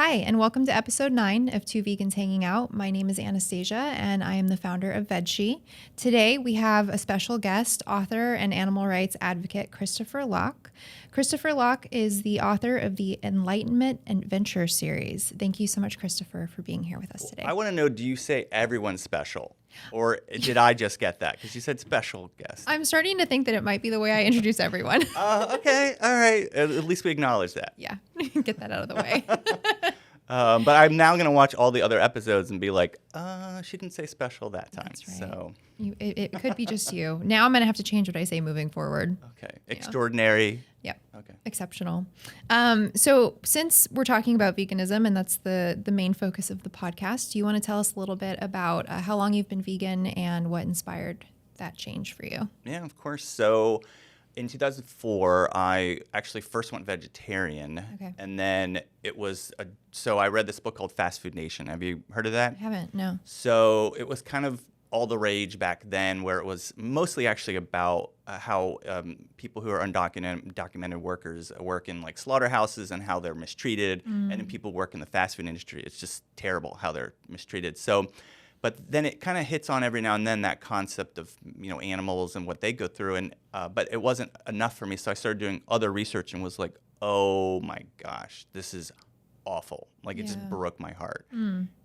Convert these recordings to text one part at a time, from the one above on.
Hi, and welcome to episode 9 of Two Vegans Hanging Out. My name is Anastasia, and I am the founder of Vegshe. Today, we have a special guest, author and animal rights advocate, Christopher Locke. Christopher Locke is the author of the Enlightenment Adventures series. Thank you so much, Christopher, for being here with us today. I want to know, do you say everyone's special? Or did I just get that? Because you said special guest. I'm starting to think that it might be the way I introduce everyone. Okay, all right. At least we acknowledge that. Yeah, get that out of the way. But I'm now going to watch all the other episodes and be like, she didn't say special that time. That's right. So, it could be just you. Now I'm going to have to change what I say moving forward. okay. Extraordinary. Yep. Okay. Exceptional. So since we're talking about veganism and that's the main focus of the podcast, do you want to tell us a little bit about how long you've been vegan and what inspired that change for you? Yeah, of course. So in 2004, I actually first went vegetarian. Okay. And then so I read this book called Fast Food Nation. Have you heard of that? I haven't, no. So it was kind of all the rage back then, where it was mostly actually about how people who are undocumented workers work in like slaughterhouses and how they're mistreated, and then people work in the fast food industry. It's just terrible how they're mistreated. So, but then it kind of hits on every now and then that concept of animals and what they go through, and but it wasn't enough for me. So I started doing other research and was like, oh my gosh, this is awful. Like, it just broke my heart.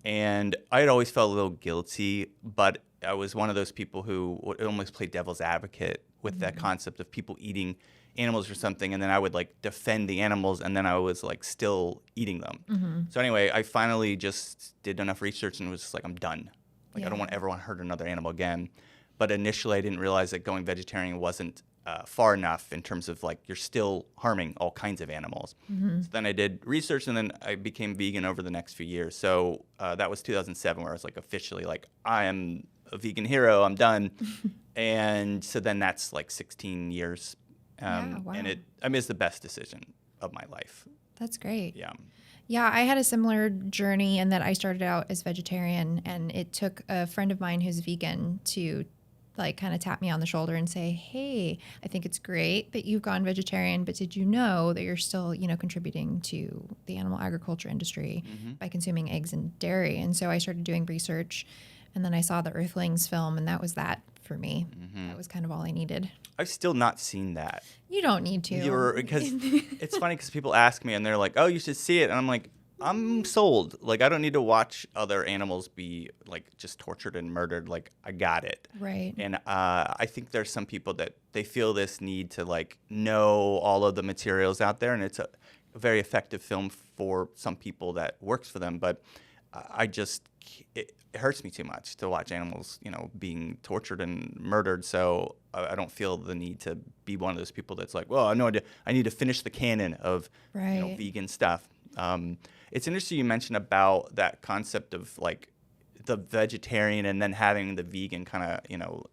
And I had always felt a little guilty, but I was one of those people who would almost play devil's advocate with that concept of people eating animals or something, and then I would like defend the animals, and then I was like still eating them. So anyway, I finally just did enough research and was just like, I'm done. Like, I don't want everyone to hurt another animal again. But initially, I didn't realize that going vegetarian wasn't far enough in terms of like you're still harming all kinds of animals. So then I did research, and then I became vegan over the next few years. So that was 2007, where I was like officially like, I am a vegan hero, I'm done. And so then that's like 16 years. Wow. And it's the best decision of my life. That's great. Yeah. Yeah, I had a similar journey in that I started out as vegetarian, and it took a friend of mine who's vegan to like kind of tap me on the shoulder and say, hey, I think it's great that you've gone vegetarian, but did you know that you're still, contributing to the animal agriculture industry by consuming eggs and dairy? And so I started doing research, and then I saw the Earthlings film, and that was that for me. That was kind of all I needed. I've still not seen that. You don't need to. Because it's funny because people ask me and they're like, oh, you should see it. And I'm like, I'm sold. Like, I don't need to watch other animals be like just tortured and murdered. Like, I got it. Right. And I think there's some people that they feel this need to like know all of the materials out there. And it's a very effective film for some people that works for them. But it hurts me too much to watch animals, being tortured and murdered. So I don't feel the need to be one of those people that's like, well, I need to finish the canon of vegan stuff. It's interesting you mentioned about that concept of like the vegetarian and then having the vegan kind of,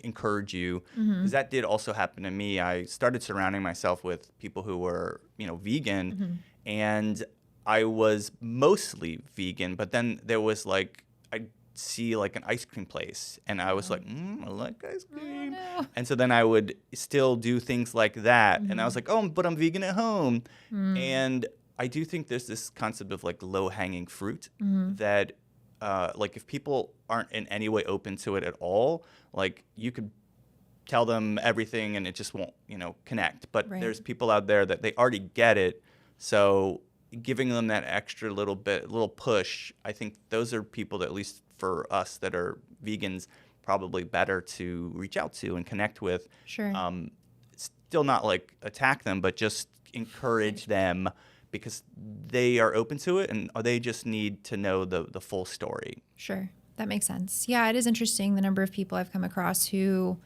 encourage you. Because that did also happen to me. I started surrounding myself with people who were, vegan, and I was mostly vegan, but then there was like, I'd see like an ice cream place, and I was like, I like ice cream. Oh, no. And so then I would still do things like that. And I was like, oh, but I'm vegan at home. And I do think there's this concept of like low-hanging fruit that like if people aren't in any way open to it at all, like you could tell them everything and it just won't, connect. But there's people out there that they already get it. So giving them that extra little push, I think those are people that, at least for us that are vegans, probably better to reach out to and connect with. Sure. Still not like attack them, but just encourage them, because they are open to it and they just need to know the full story. Sure. That makes sense. Yeah, it is interesting the number of people I've come across who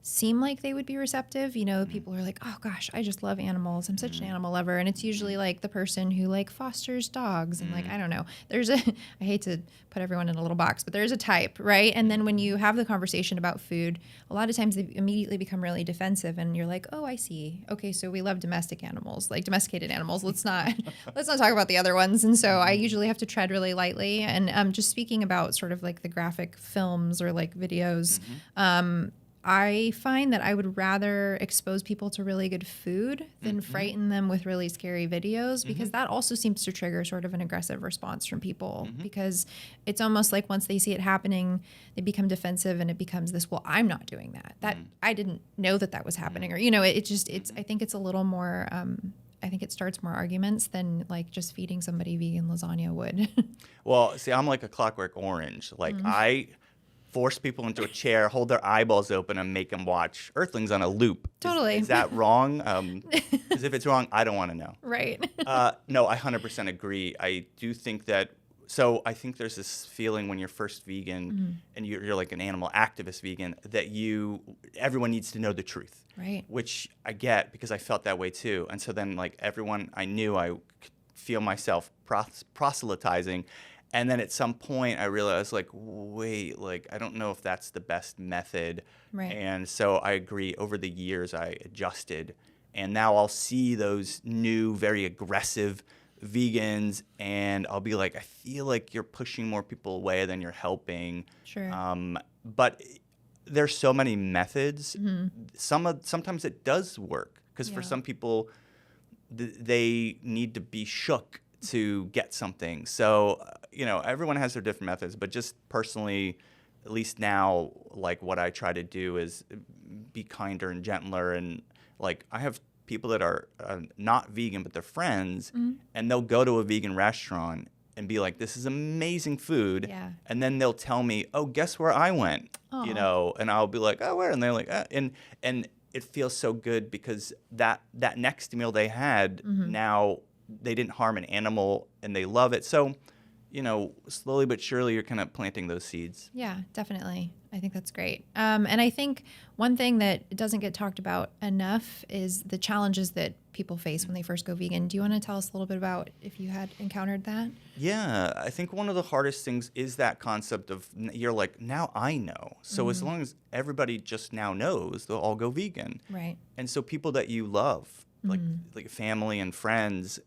seem like they would be receptive. People are like, oh gosh, I just love animals. I'm such an animal lover. And it's usually like the person who like fosters dogs and like, I don't know, I hate to put everyone in a little box, but there's a type, right? And then when you have the conversation about food, a lot of times they immediately become really defensive, and you're like, oh, I see. Okay, so we love domesticated animals. Let's not talk about the other ones. And so I usually have to tread really lightly. And just speaking about sort of like the graphic films or like videos, I find that I would rather expose people to really good food than frighten them with really scary videos, because that also seems to trigger sort of an aggressive response from people, because it's almost like once they see it happening, they become defensive and it becomes this, well, I'm not doing that. That I didn't know that was happening. Or, I think it's a little more, I think it starts more arguments than like just feeding somebody vegan lasagna would. Well, see, I'm like a Clockwork Orange. Like I force people into a chair, hold their eyeballs open, and make them watch Earthlings on a loop. Totally. Is that wrong? Because if it's wrong, I don't want to know. Right. No, I 100% agree. I do think that. So I think there's this feeling when you're first vegan and you're like an animal activist vegan that everyone needs to know the truth. Right. Which I get because I felt that way too. And so then like everyone I knew, I could feel myself proselytizing. And then at some point I realized like, wait, like I don't know if that's the best method. Right. And so I agree, over the years I adjusted. And now I'll see those new, very aggressive vegans and I'll be like, I feel like you're pushing more people away than you're helping. Sure. But there's so many methods. Sometimes it does work because for some people, they need to be shook to get something. So, everyone has their different methods, but just personally, at least now, like what I try to do is be kinder and gentler. And like, I have people that are not vegan, but they're friends, and they'll go to a vegan restaurant and be like, this is amazing food. Yeah. And then they'll tell me, oh, guess where I went, and I'll be like, oh, where? And they're like, and it feels so good because that next meal they had, now they didn't harm an animal and they love it. So, slowly but surely you're kind of planting those seeds. Yeah, definitely. I think that's great. And I think one thing that doesn't get talked about enough is the challenges that people face when they first go vegan. Do you want to tell us a little bit about if you had encountered that? Yeah, I think one of the hardest things is that concept of you're like, now I know. So as long as everybody just now knows, they'll all go vegan. Right. And so people that you love, like family and friends,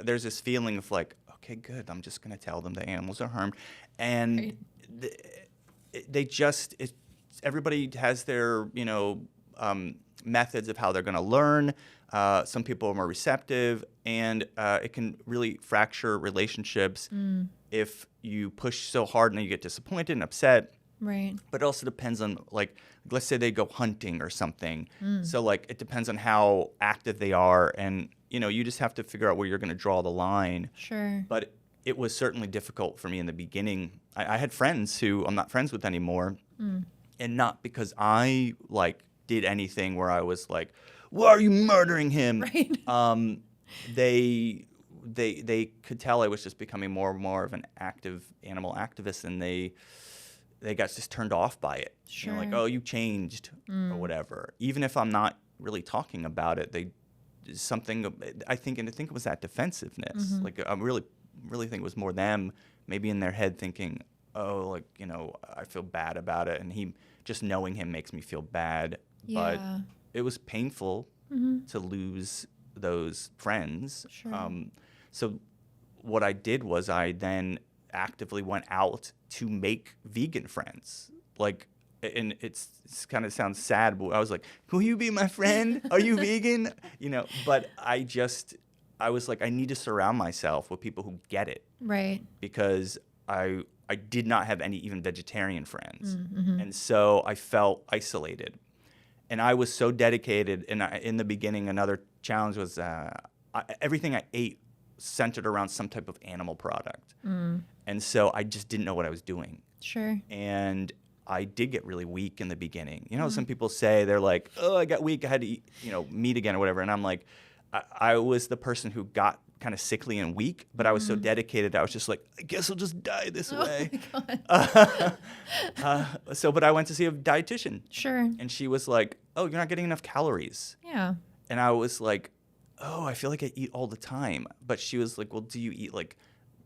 there's this feeling of like, okay, good, I'm just going to tell them the animals are harmed. And everybody has their, methods of how they're going to learn. Some people are more receptive, and it can really fracture relationships if you push so hard and then you get disappointed and upset. Right. But it also depends on, like, let's say they go hunting or something. So, like, it depends on how active they are. And, you just have to figure out where you're going to draw the line. Sure. But it was certainly difficult for me in the beginning. I had friends who I'm not friends with anymore. And not because I, like, did anything where I was like, why are you murdering him? Right. They could tell I was just becoming more and more of an active animal activist, and they got just turned off by it. Sure. Like, oh, you changed or whatever. Even if I'm not really talking about it, I think it was that defensiveness. Like, I really think it was more them maybe in their head thinking, oh, like, I feel bad about it, and he just knowing him makes me feel bad. But it was painful to lose those friends. Sure. So what I did was I then actively went out to make vegan friends. Like, and it's kind of sounds sad, but I was like, will you be my friend? Are you vegan? But I was like, I need to surround myself with people who get it. Right. Because I did not have any even vegetarian friends. And so I felt isolated. And I was so dedicated. And in the beginning, another challenge was everything I ate centered around some type of animal product. And so I just didn't know what I was doing. Sure. And I did get really weak in the beginning. Some people say they're like, oh, I got weak, I had to eat, meat again or whatever. And I'm like, I was the person who got kind of sickly and weak, but I was so dedicated. I was just like, I guess I'll just die this way. My God. But I went to see a dietitian. Sure. And she was like, oh, you're not getting enough calories. Yeah. And I was like, oh, I feel like I eat all the time. But she was like, well, do you eat like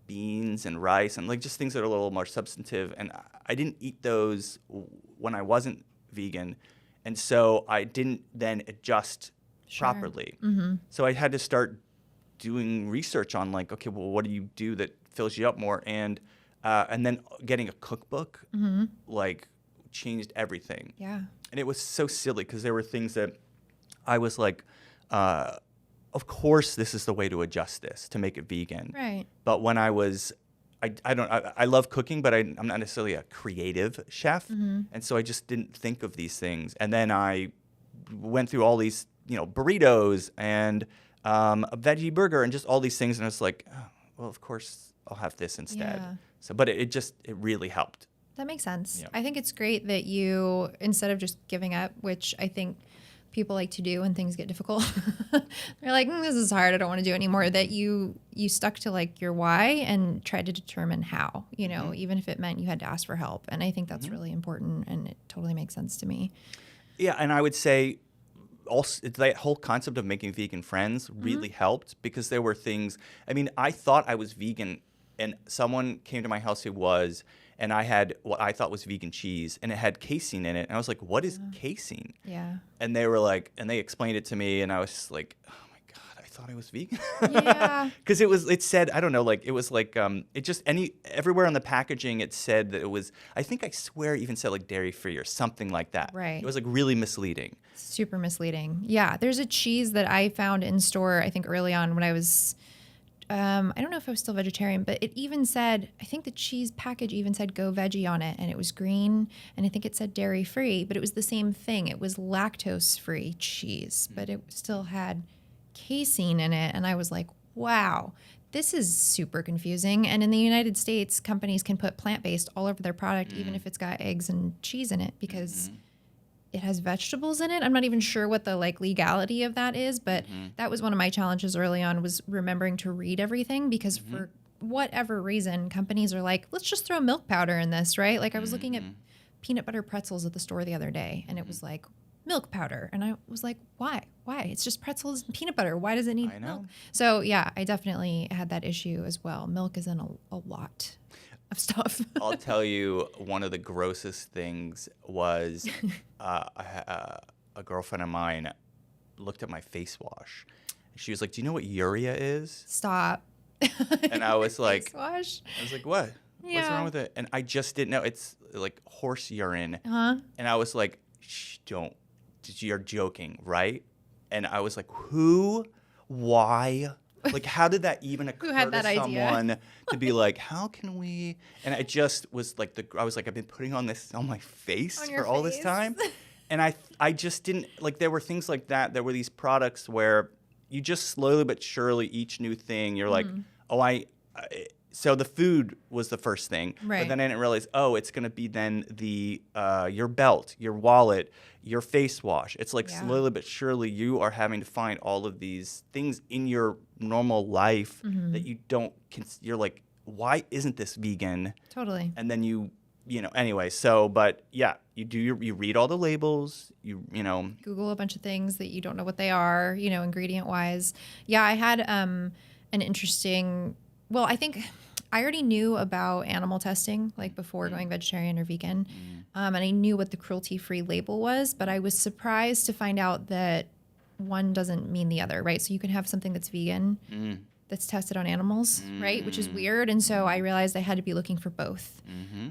beans and rice and like just things that are a little more substantive? And I didn't eat those when I wasn't vegan. And so I didn't then adjust properly. So I had to start doing research on like, okay, well, what do you do that fills you up more? And then getting a cookbook, like changed everything. Yeah. And it was so silly because there were things that I was like, of course this is the way to adjust this, to make it vegan. Right. But when I was, I love cooking, but I'm not necessarily a creative chef. And so I just didn't think of these things. And then I went through all these, burritos and a veggie burger and just all these things. And I was like, oh, well, of course I'll have this instead. Yeah. So, but it really helped. That makes sense. Yeah. I think it's great that you, instead of just giving up, which I think people like to do when things get difficult, they're like, this is hard, I don't want to do it anymore, that you stuck to like your why and tried to determine how, even if it meant you had to ask for help. And I think that's really important, and it totally makes sense to me. Yeah, and I would say also that whole concept of making vegan friends really helped, because there were things, I thought I was vegan, and someone came to my house who was, and I had what I thought was vegan cheese, and it had casein in it. And I was like, what is casein? Yeah. And they were like, and they explained it to me, and I was just like, oh my God, I thought I was vegan. Yeah. Because it said, I don't know, like, it was like, it just, everywhere on the packaging, it said that it was, I think I swear it even said like dairy free or something like that. Right. It was like really misleading. Super misleading. Yeah. There's a cheese that I found in store, I think early on when I was, I don't know if I was still vegetarian, but it even said, I think the cheese package even said go veggie on it, and it was green, and I think it said dairy free, but it was the same thing. It was lactose free cheese, but it still had casein in it. And I was like, wow, this is super confusing. And in the United States, companies can put plant-based all over their product, even if it's got eggs and cheese in it, because it has vegetables in it. I'm not even sure what the legality of that is, but that was one of my challenges early on, was remembering to read everything, because for whatever reason, companies are like, let's just throw milk powder in this, right? Like I was looking at peanut butter pretzels at the store the other day, and it was like milk powder. And I was like, why? It's just pretzels and peanut butter. Why does it need milk? So yeah, I definitely had that issue as well. Milk is in a lot of stuff. I'll tell you, one of the grossest things was a girlfriend of mine looked at my face wash. She was like, do you know what urea is? Stop. And I was like, Face wash? I was like, what? What's Yeah. wrong with it? And I just didn't know. It's like horse urine. Uh-huh. And I was like, shh, don't. You're joking, right? And I was like, who? Why? Like, how did that even occur had that to idea? someone to be like, how can we? And I just was like, I was like, I've been putting on this on my face On your for all this face? time. And I just didn't, like, there were things like that. There were these products where you just slowly but surely, each new thing, you're like, oh, so the food was the first thing. Right. But then I didn't realize, it's going to be then the your belt, your wallet, your face wash. It's like slowly but surely you are having to find all of these things in your normal life that you don't, you're like, why isn't this vegan? Totally. And then anyway, so, but yeah, you read all the labels, you know. Google a bunch of things that you don't know what they are, ingredient wise. Yeah, I had an interesting, well, I think I already knew about animal testing, like before going vegetarian or vegan. And I knew what the cruelty-free label was, but I was surprised to find out that one doesn't mean the other, right? So you can have something that's vegan that's tested on animals, right? Which is weird. And so I realized I had to be looking for both.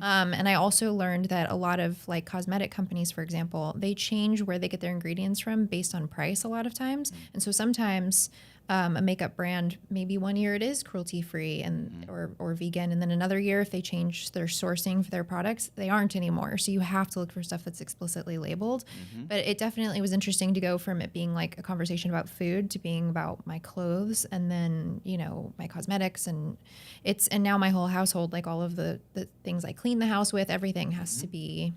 And I also learned that a lot of like cosmetic companies, for example, they change where they get their ingredients from based on price a lot of times. And so sometimes a makeup brand, maybe one year it is cruelty-free and or vegan, and then another year if they change their sourcing for their products, they aren't anymore. So you have to look for stuff that's explicitly labeled. But it definitely was interesting to go from it being like a conversation about food to being about my clothes, and then my cosmetics, and now my whole household, like all of the things I clean the house with, everything has to be.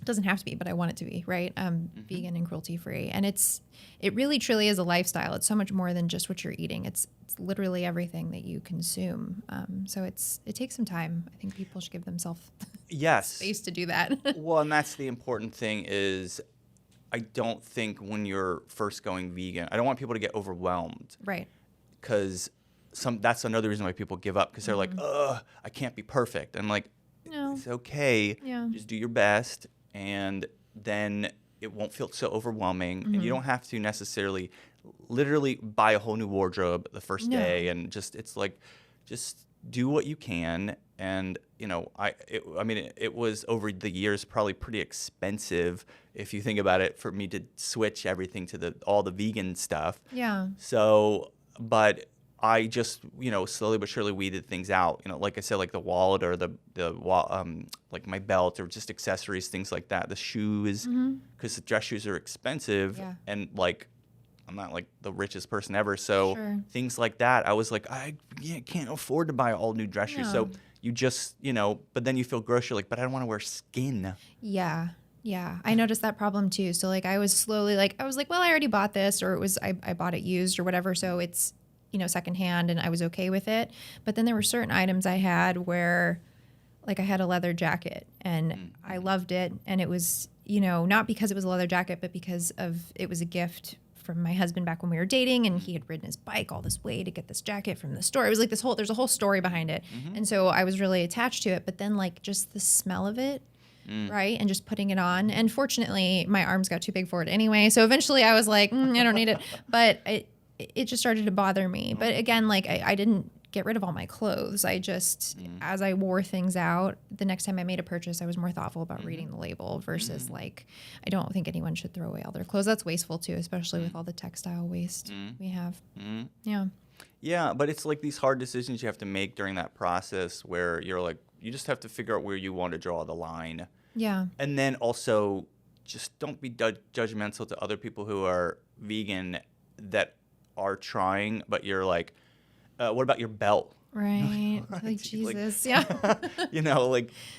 It doesn't have to be, but I want it to be, right? Vegan and cruelty-free. And it really truly is a lifestyle. It's so much more than just what you're eating. It's literally everything that you consume. So it takes some time. I think people should give themselves space to do that. Well, and that's the important thing is I don't think when you're first going vegan, I don't want people to get overwhelmed. Right. Because that's another reason why people give up, because they're like, ugh, I can't be perfect. And I'm like, No. it's okay. Yeah. Just do your best. And then it won't feel so overwhelming. And you don't have to necessarily literally buy a whole new wardrobe the first day. And it's like, just do what you can. And, it was over the years probably pretty expensive if you think about it for me to switch everything to all the vegan stuff. Yeah. So, but I just, slowly but surely weeded things out. Like I said, like the wallet or like my belt or just accessories, things like that. The shoes, because the dress shoes are expensive. Yeah. And like, I'm not like the richest person ever. So Sure. things like that, I was like, can't afford to buy all new dress shoes. So you just, but then you feel gross. You're like, but I don't want to wear skin. Yeah. Yeah. I noticed that problem too. So like I was slowly like, well, I already bought this, or I bought it used or whatever. So it's, secondhand, and I was okay with it. But then there were certain items I had where like I had a leather jacket and I loved it. And it was, not because it was a leather jacket, but because it was a gift from my husband back when we were dating, and he had ridden his bike all this way to get this jacket from the store. It was like there's a whole story behind it. And so I was really attached to it, but then like just the smell of it, right? And just putting it on. And fortunately my arms got too big for it anyway. So eventually I was like, I don't need it, but it just started to bother me. But again, like I didn't get rid of all my clothes. I just, as I wore things out, the next time I made a purchase, I was more thoughtful about reading the label versus like, I don't think anyone should throw away all their clothes. That's wasteful too, especially with all the textile waste we have. Yeah. Yeah, but it's like these hard decisions you have to make during that process where you're like, you just have to figure out where you want to draw the line. Yeah. And then also just don't be judgmental to other people who are vegan that are trying, but you're like, what about your belt? Right. Like Jesus. Yeah.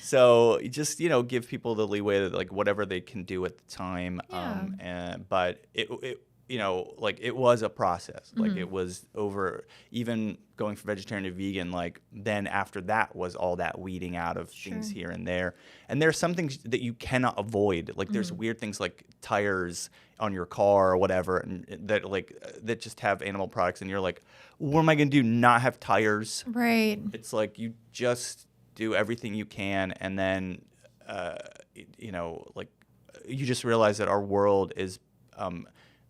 So just, give people the leeway that like whatever they can do at the time. Yeah. But it was a process. Like it was over, even going from vegetarian to vegan, like then after that was all that weeding out of things here and there. And there's some things that you cannot avoid. Like there's weird things like tires on your car or whatever, and that just have animal products, and you're like, what am I going to do? Not have tires? Right. It's like you just do everything you can, and then you just realize that our world is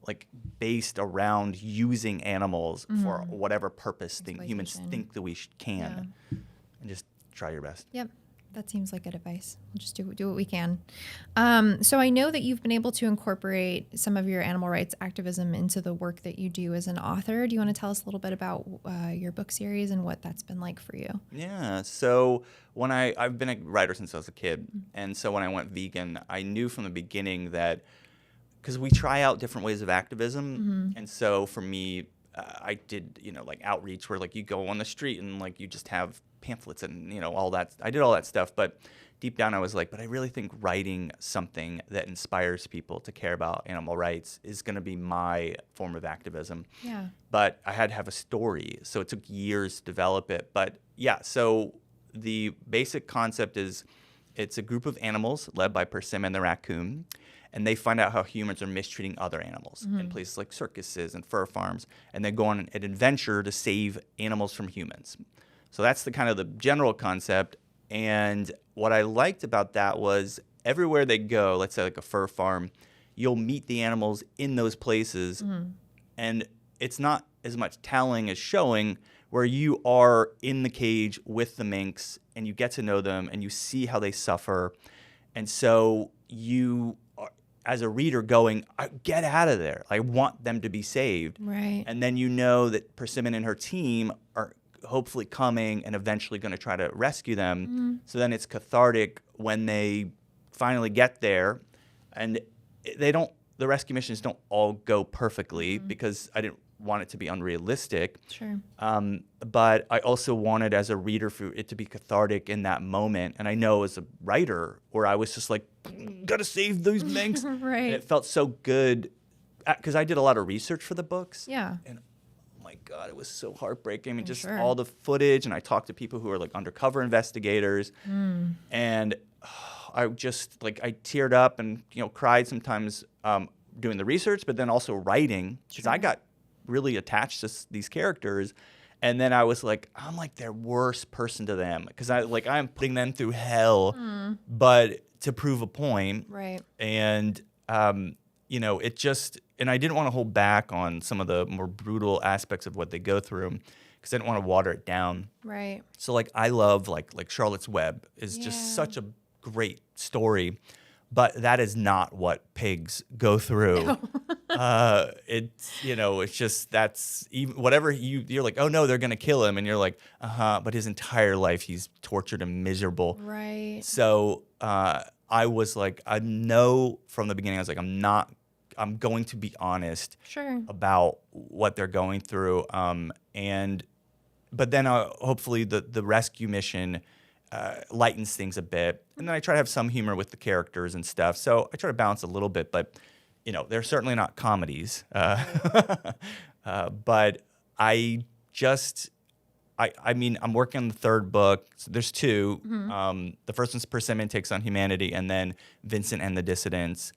like based around using animals for whatever purpose humans think that we can, and just try your best. Yep. That seems like good advice. We'll just do what we can. So I know that you've been able to incorporate some of your animal rights activism into the work that you do as an author. Do you want to tell us a little bit about your book series and what that's been like for you? Yeah. So when I've been a writer since I was a kid, and so when I went vegan, I knew from the beginning that because we try out different ways of activism, and so for me, I did like outreach where like you go on the street and like you just have pamphlets and all that. I did all that stuff, but deep down I was like, but I really think writing something that inspires people to care about animal rights is going to be my form of activism. Yeah. But I had to have a story, so it took years to develop it. But yeah, so the basic concept is it's a group of animals led by Persimmon the raccoon, and they find out how humans are mistreating other animals in places like circuses and fur farms, and they go on an adventure to save animals from humans. So that's the kind of the general concept. And what I liked about that was everywhere they go, let's say like a fur farm, you'll meet the animals in those places. And it's not as much telling as showing, where you are in the cage with the minks and you get to know them and you see how they suffer. And so you are, as a reader, going, get out of there. I want them to be saved. Right. And then you know that Persimmon and her team are hopefully coming and eventually going to try to rescue them. So then it's cathartic when they finally get there, and the rescue missions don't all go perfectly because I didn't want it to be unrealistic. Sure. But I also wanted as a reader for it to be cathartic in that moment. And I know as a writer where I was just like, gotta save those minks. Right. And it felt so good because I did a lot of research for the books. Yeah. And my God, it was so heartbreaking. I mean, just sure. all the footage, and I talked to people who are like undercover investigators, and I just I teared up and cried sometimes doing the research, but then also writing because I got really attached to these characters, and then I was like, I'm like their worst person to them because I'm putting them through hell, but to prove a point, Right. and and I didn't want to hold back on some of the more brutal aspects of what they go through because I didn't want to water it down. Right. So like I love like Charlotte's Web is Yeah. just such a great story, but that is not what pigs go through. It's it's just that's even whatever you're like, oh no, they're gonna kill him, and you're like, but his entire life he's tortured and miserable. Right. So I was like, I know from the beginning, I was like, I'm going to be honest Sure. about what they're going through. But then hopefully the rescue mission lightens things a bit. And then I try to have some humor with the characters and stuff. So I try to balance a little bit, but they're certainly not comedies. But I mean, I'm working on the third book. So there's two. The first one's Persimmon Takes on Humanity, and then Vincent and the Dissidents.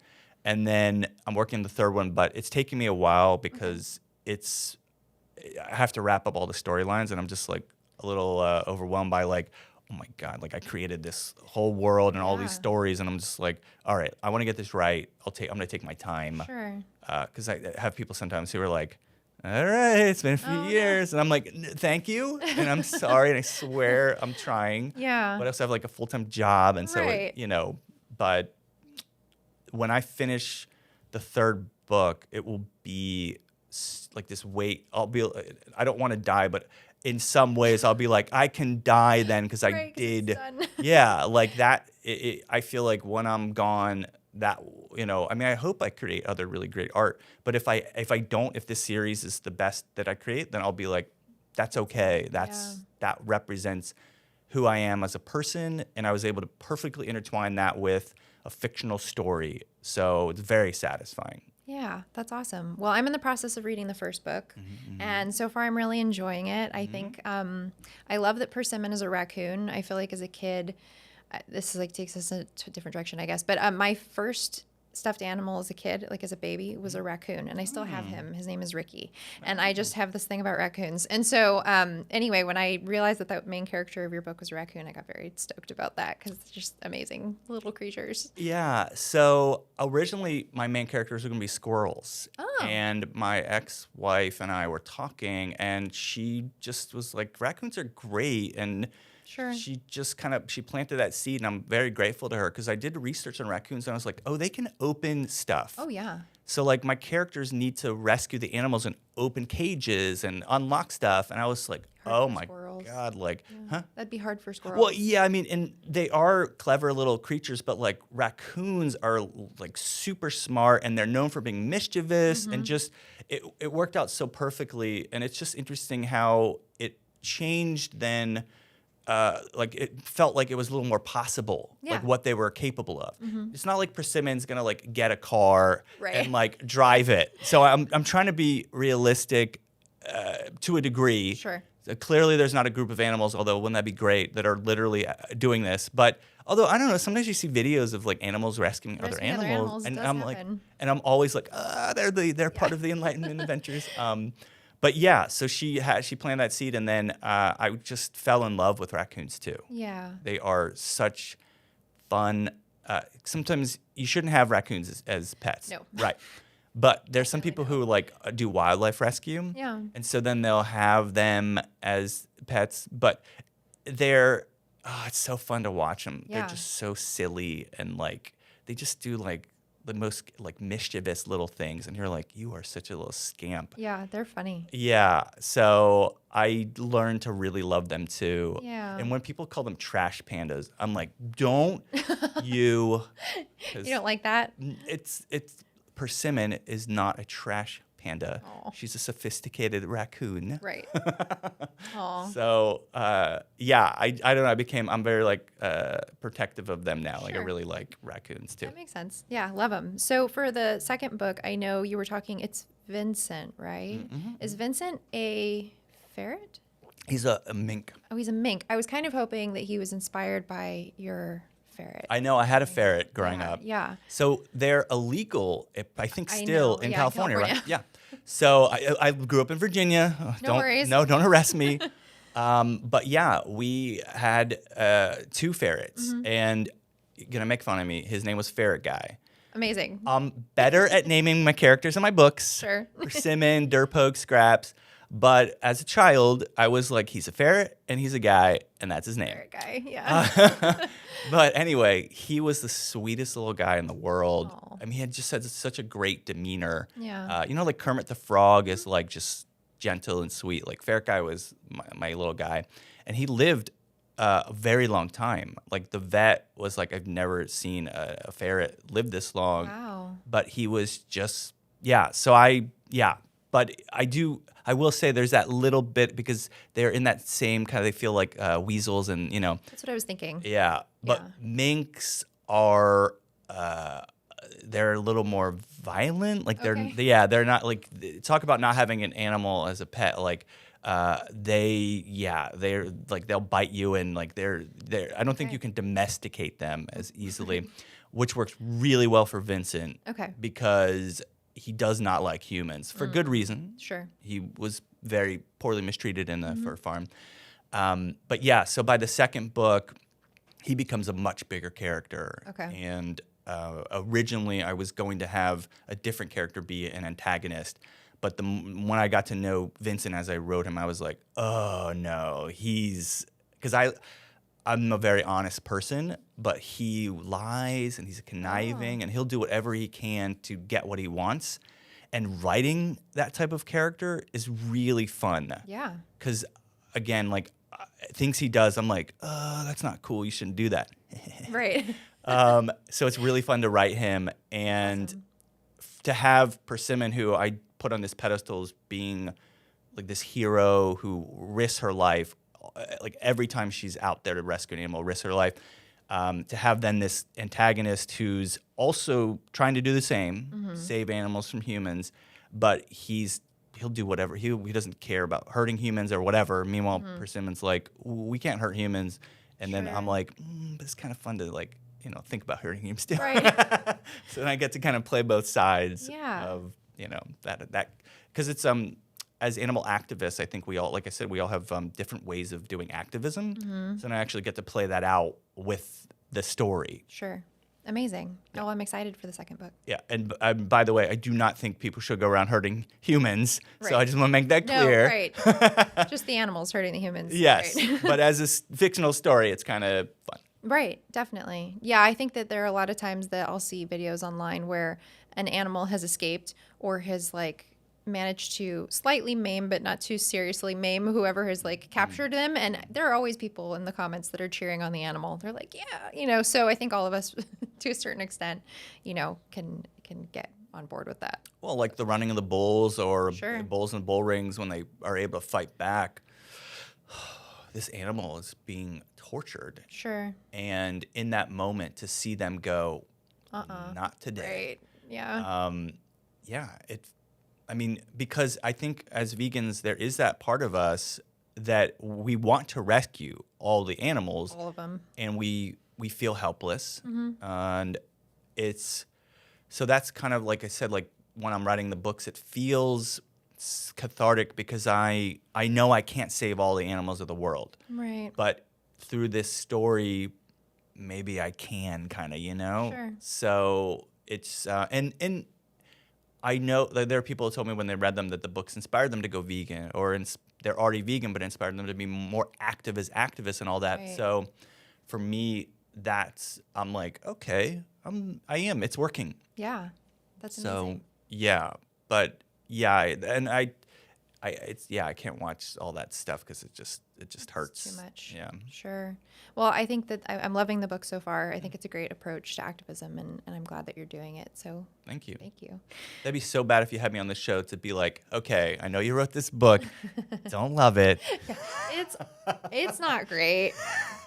And then I'm working on the third one, but it's taking me a while because I have to wrap up all the storylines, and I'm just like a little overwhelmed by like, oh my God, like I created this whole world and all these stories, and I'm just like, all right, I want to get this right. I'm gonna take my time. Sure. Because I have people sometimes who are like, all right, it's been a few years. And I'm like, thank you. And I'm sorry. And I swear I'm trying. Yeah. But I also have like a full-time job. And so, Right. But when I finish the third book, it will be like this weight. I don't want to die, but in some ways I'll be like, I can die then because I Right, 'cause did. it's done. Yeah, like that. I feel like when I'm gone, that I mean, I hope I create other really great art, but if this series is the best that I create, then I'll be like, that's okay. That represents who I am as a person, and I was able to perfectly intertwine that with a fictional story. So it's very satisfying. Yeah, that's awesome. Well, I'm in the process of reading the first book, and so far I'm really enjoying it. I think I love that Persimmon is a raccoon. I feel like as a kid, this is like takes us to a different direction, I guess. But my first stuffed animal as a kid, like as a baby, was a raccoon, and I still have him. His name is Ricky, and I just have this thing about raccoons. And so, anyway, when I realized that the main character of your book was a raccoon, I got very stoked about that because it's just amazing little creatures. Yeah. So originally, my main characters were going to be squirrels, Oh. and my ex-wife and I were talking, and she just was like, "Raccoons are great," and Sure. she just she planted that seed, and I'm very grateful to her because I did research on raccoons, and I was like, oh, they can open stuff. Oh yeah. So like my characters need to rescue the animals and open cages and unlock stuff, and I was like, Hard oh for my squirrels. God, like, huh? That'd be hard for squirrels. Well, yeah, I mean, and they are clever little creatures, but like raccoons are like super smart, and they're known for being mischievous, and just it worked out so perfectly, and it's just interesting how it changed then. Like it felt like it was a little more possible, Yeah. like what they were capable of. It's not like Persimmon's gonna like get a car Right. and like drive it. So I'm trying to be realistic to a degree. Sure. Clearly, there's not a group of animals, although wouldn't that be great, that are literally doing this. But although I don't know, sometimes you see videos of like animals rescuing other Rescuing other animals, animals, and does I'm happen. I'm always like, they're part of the Enlightenment Adventures. But yeah, so she planted that seed, and then I just fell in love with raccoons too. Yeah. They are such fun. Sometimes you shouldn't have raccoons as pets. No. Right. But there's some people who like do wildlife rescue. Yeah. And so then they'll have them as pets, but it's so fun to watch them. Yeah. They're just so silly, and like they just do like the most like mischievous little things, and you're like, you are such a little scamp. Yeah, they're funny. Yeah, so I learned to really love them too. Yeah. And when people call them trash pandas, I'm like, don't you? You don't like that? It's Persimmon is not a trash panda. Aw. She's a sophisticated raccoon. Right. Aw. So yeah, I don't know. I'm very like protective of them now. Like I Sure. really like raccoons too. That makes sense. Yeah, love them. So for the second book, I know you were talking, it's Vincent, right? Is Vincent a ferret? He's a mink. Oh, he's a mink. I was kind of hoping that he was inspired by your ferret. I know. I had a ferret growing Yeah, up. yeah. So they're illegal, I think, I still know. in Yeah, California, right? California. Yeah. So I grew up in Virginia. No worries. No, don't arrest me. But yeah, we had 2 ferrets, and you're gonna make fun of me. His name was Ferret Guy. Amazing. I'm better at naming my characters in my books. Sure. Persimmon, Durpogue, Scraps. But as a child, I was like, he's a ferret and he's a guy, and that's his name. Ferret guy, yeah. But anyway, he was the sweetest little guy in the world. Aw. I mean, he had just had such a great demeanor. Yeah. You know, like Kermit the Frog is like just gentle and sweet. Like Ferret Guy was my little guy. And he lived a very long time. Like the vet was like, I've never seen a ferret live this long. Wow. But he was just, yeah. But I will say there's that little bit because they're in that same kind of, they feel like weasels and, you know. That's what I was thinking. Yeah. But Yeah. minks are, they're a little more violent. Like Okay. they're not like, talk about not having an animal as a pet. Like, they're like, they'll bite you and like I don't think Okay. you can domesticate them as easily, which works really well for Vincent. Okay. Because he does not like humans for good reason. Sure. He was very poorly mistreated in the fur farm. But yeah, so by the second book, he becomes a much bigger character. Okay. And originally, I was going to have a different character be an antagonist. But when I got to know Vincent as I wrote him, I was like, oh no, because I'm a very honest person, but he lies and he's conniving and he'll do whatever he can to get what he wants. And writing that type of character is really fun. Yeah. Because again, like things he does, I'm like, oh, that's not cool. You shouldn't do that. Right. So it's really fun to write him and to have Persimmon, who I put on this pedestal as being like this hero who risks her life, like every time she's out there to rescue an animal, risks her life. To have then this antagonist who's also trying to do the same, save animals from humans, but he'll do whatever. He doesn't care about hurting humans or whatever. Meanwhile, Persimmon's like, we can't hurt humans. And then I'm like, but it's kind of fun to like, you know, think about hurting humans too. Right. So then I get to kind of play both sides Yeah. of, you know, that because it's as animal activists, I think we all, like I said, we all have different ways of doing activism. So then I actually get to play that out with the story. Sure. Amazing. Oh, I'm excited for the second book. Yeah, and by the way, I do not think people should go around hurting humans. So Right. I just want to make that No, clear. right. Just the animals hurting the humans. Yes, Right. but as a fictional story, it's kind of fun. Right, definitely. Yeah, I think that there are a lot of times that I'll see videos online where an animal has escaped or has like managed to slightly maim but not too seriously maim whoever has like captured them, and there are always people in the comments that are cheering on the animal. They're like, yeah, you know, so I think all of us to a certain extent, you know, can get on board with that. Well, like the running of the bulls or Sure. bulls and bull rings when they are able to fight back. This animal is being tortured. Sure. And in that moment, to see them go, not today. Right. Yeah. Yeah, I mean, because I think as vegans, there is that part of us that we want to rescue all the animals, all of them. and we feel helpless, and so that's kind of like I said, like when I'm writing the books, it feels cathartic because I know I can't save all the animals of the world, Right. but through this story, maybe I can kind of, you know. Sure. So it's and I know that there are people who told me when they read them that the books inspired them to go vegan, or they're already vegan, but inspired them to be more active as activists and all that. Right. So for me, I'm like, okay, I am. It's working. Yeah. That's So amazing. yeah, but yeah, and I can't watch all that stuff because it just hurts. Too much. Yeah. Sure. Well, I think that I'm loving the book so far. I think it's a great approach to activism, and I'm glad that you're doing it. So Thank you. thank you. That'd be so bad if you had me on the show to be like, okay, I know you wrote this book, don't love it. It's not great,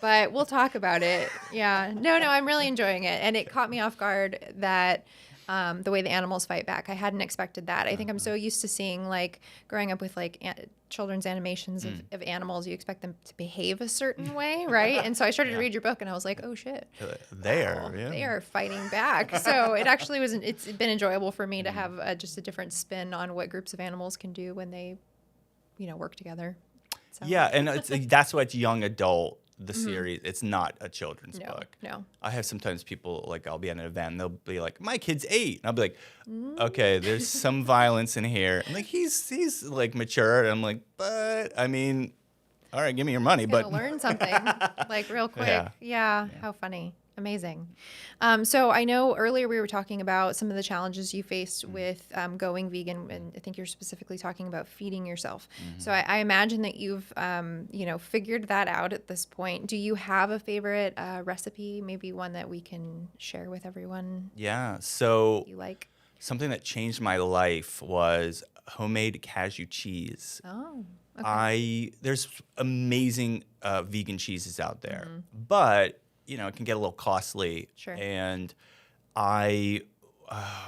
but we'll talk about it. Yeah. No, I'm really enjoying it. And it caught me off guard that the way the animals fight back. I hadn't expected that. I think I'm so used to seeing, like, growing up with like children's animations of animals, you expect them to behave a certain way, right? And so I started to read your book and I was like, oh shit. They are Fighting back. So it actually it's been enjoyable for me to have just a different spin on what groups of animals can do when they, you know, work together. So. Yeah, and that's why it's young adult the series. It's not a children's No, book. no. I have sometimes people, like, I'll be at an event and they'll be like, my kid's 8. And I'll be like, okay, there's some violence in here. I'm like, he's like mature. And I'm like, but I mean, all right, give me your money. Gonna But learn something like real quick. Yeah. Yeah. How funny. Amazing. So I know earlier we were talking about some of the challenges you faced with going vegan, and I think you're specifically talking about feeding yourself. So I imagine that you've, figured that out at this point. Do you have a favorite recipe, maybe one that we can share with everyone yeah, so you like? something that changed my life was homemade cashew cheese. Oh, okay. There's amazing vegan cheeses out there, but it can get a little costly. Sure. And I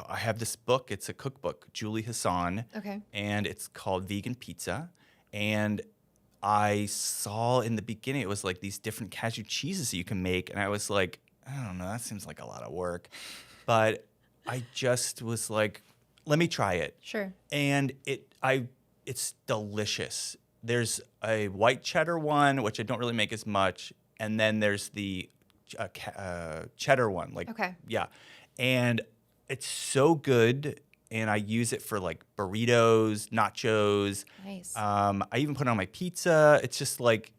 have this book. It's a cookbook, Julie Hassan, Okay. and it's called Vegan Pizza. And I saw in the beginning it was like these different cashew cheeses that you can make, and I was like, I don't know, that seems like a lot of work, but I just was like, let me try it. Sure. And it's delicious. There's a white cheddar one, which I don't really make as much, and then there's the cheddar one. Like, Okay. yeah, and it's so good. And I use it for like burritos, nachos. Nice. I even put it on my pizza. It's just like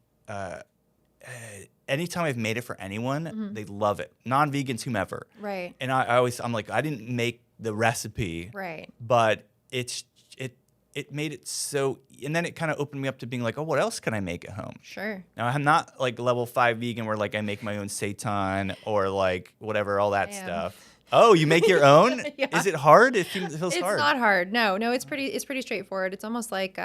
anytime I've made it for anyone, they love it. Non-vegans, whomever. Right. And I'm like, I didn't make the recipe, Right. but it made it so, and then it kind of opened me up to being like, oh, what else can I make at home? Sure. Now I'm not like level 5 vegan where like I make my own seitan or like whatever, all that I am. stuff. Oh, you make your own? Yeah. Is it hard? It feels It's hard. not hard. No, it's pretty straightforward. It's almost like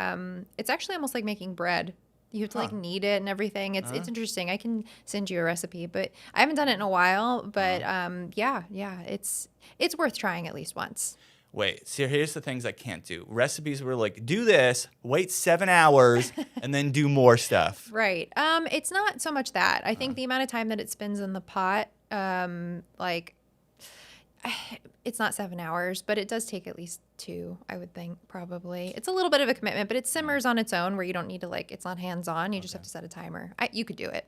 it's actually almost like making bread. You have to like knead it and everything. It's interesting. I can send you a recipe, but I haven't done it in a while. But yeah, it's worth trying at least once. Wait, so here's the things I can't do. Recipes were like, do this, wait 7 hours, and then do more stuff. Right. It's not so much that. I think the amount of time that it spends in the pot, it's not 7 hours, but it does take at least 2, I would think, probably. It's a little bit of a commitment, but it simmers on its own where you don't need to like, it's not hands-on. You just have to set a timer. You could do it.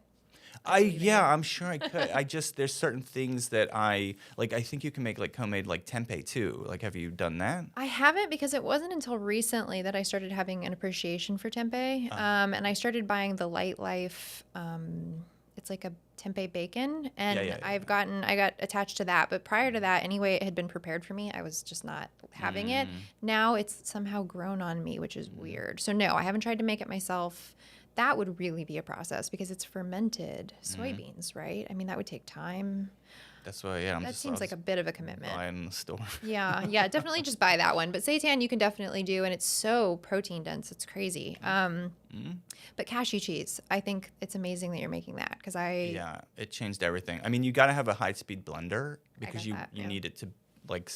I'm sure I could. There's certain things that I think you can make like homemade like tempeh too. Like, have you done that? I haven't, because it wasn't until recently that I started having an appreciation for tempeh. And I started buying the Light Life. It's like a tempeh bacon, and Yeah. I got attached to that. But prior to that, anyway, it had been prepared for me. I was just not having it. Now it's somehow grown on me, which is weird. So no, I haven't tried to make it myself. That would really be a process because it's fermented soybeans, right? I mean, that would take time. That's why, yeah. That seems like a bit of a commitment. buy in the store. Yeah, definitely just buy that one. But seitan you can definitely do, and it's so protein dense, it's crazy. But cashew cheese, I think it's amazing that you're making that because Yeah, it changed everything. I mean, you got to have a high-speed blender because you yeah. need it to like,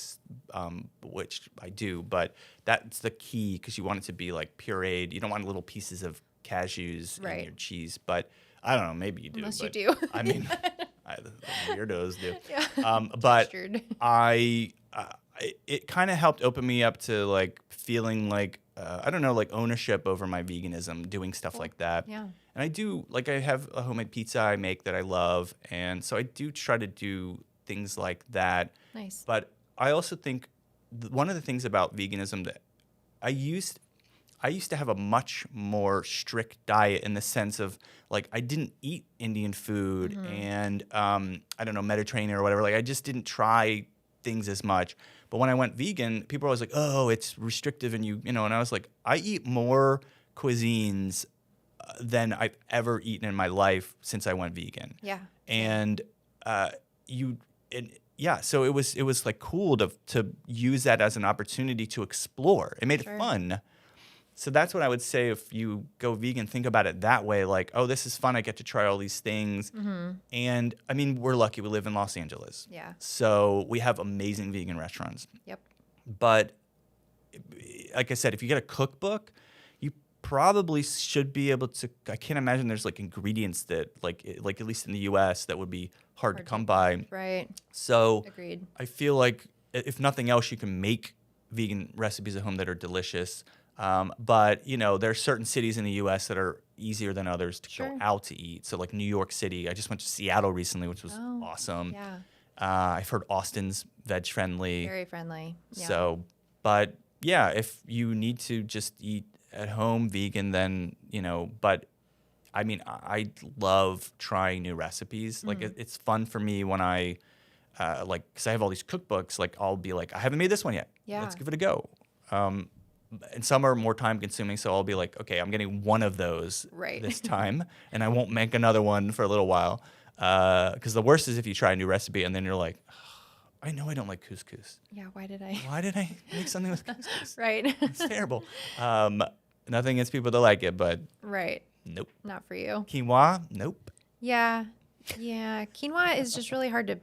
which I do, but that's the key because you want it to be like pureed. You don't want little pieces of cashews in your cheese, but I don't know, maybe you do. Unless you but, do. I mean, the weirdos do. Yeah. But Textured. it kind of helped open me up to like feeling like I don't know, like ownership over my veganism, doing stuff like that. Yeah. And I do, like, I have a homemade pizza I make that I love, and so I do try to do things like that. Nice. But I also think one of the things about veganism that I used to have a much more strict diet in the sense of like I didn't eat Indian food and I don't know, Mediterranean or whatever. Like I just didn't try things as much. But when I went vegan, people were always like, "Oh, it's restrictive," and and I was like, I eat more cuisines than I've ever eaten in my life since I went vegan. Yeah. And so it was like cool to use that as an opportunity to explore. It made it fun. So that's what I would say if you go vegan, think about it that way. Like, oh, this is fun. I get to try all these things. And I mean, we're lucky. We live in Los Angeles. Yeah. So we have amazing vegan restaurants. Yep. But like I said, if you get a cookbook, you probably should be able to. I can't imagine there's like ingredients that like at least in the U.S. that would be hard to come by. Right. So Agreed. I feel like if nothing else, you can make vegan recipes at home that are delicious. But there are certain cities in the U.S. that are easier than others to Sure. go out to eat. So like New York City, I just went to Seattle recently, which was Oh, awesome. Yeah. I've heard Austin's veg friendly. Very friendly. Yeah. So, but yeah, if you need to just eat at home vegan, then, but I mean, I love trying new recipes. Like it's fun for me when I, because I have all these cookbooks, like I'll be like, I haven't made this one yet. Yeah. Let's give it a go. And some are more time consuming. So I'll be like, okay, I'm getting one of those Right. this time and I won't make another one for a little while. Because the worst is if you try a new recipe and then you're like, I know I don't like couscous. Yeah. Why did I? Why did I make something with couscous? Right. It's terrible. Nothing against people that like it, but Right. nope. Not for you. Quinoa, nope. Yeah. Yeah. Quinoa is just really hard to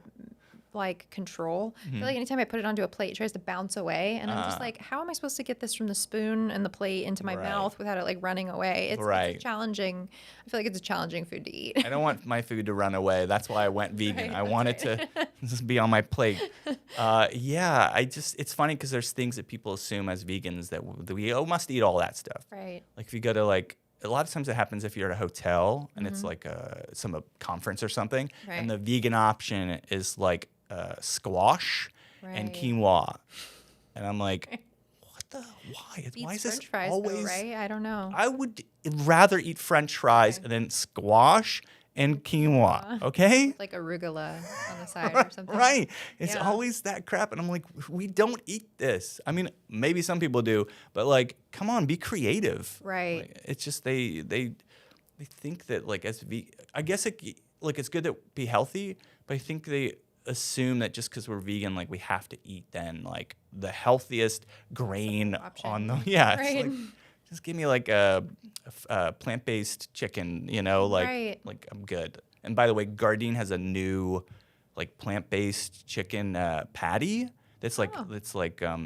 control. I feel like anytime I put it onto a plate, it tries to bounce away. And I'm just like, how am I supposed to get this from the spoon and the plate into my Right. mouth without it like running away? It's Right. challenging. I feel like it's a challenging food to eat. I don't want my food to run away. That's why I went vegan. Right, I that's want it to just be on my plate. Yeah, it's funny because there's things that people assume as vegans that we must eat all that stuff. Right. Like if you go to a lot of times it happens if you're at a hotel and it's like some conference or something, Right. and the vegan option is like squash and Right. quinoa, and I'm like, why? Beats Why is this French fries, always? though, right? I don't know. I would rather eat French fries Okay. and then squash and quinoa. Okay. Like arugula on the side or something. Right. It's Yeah. always that crap. And I'm like, we don't eat this. I mean, maybe some people do, but like, come on, be creative. Right. Like, it's just they think that like I guess it's good to be healthy, but I think they assume that just because we're vegan, like we have to eat then like the healthiest grain Option. on the It's Right. like, just give me like a plant-based chicken, Right. like I'm good. And by the way, Gardein has a new like plant-based chicken patty that's like Oh.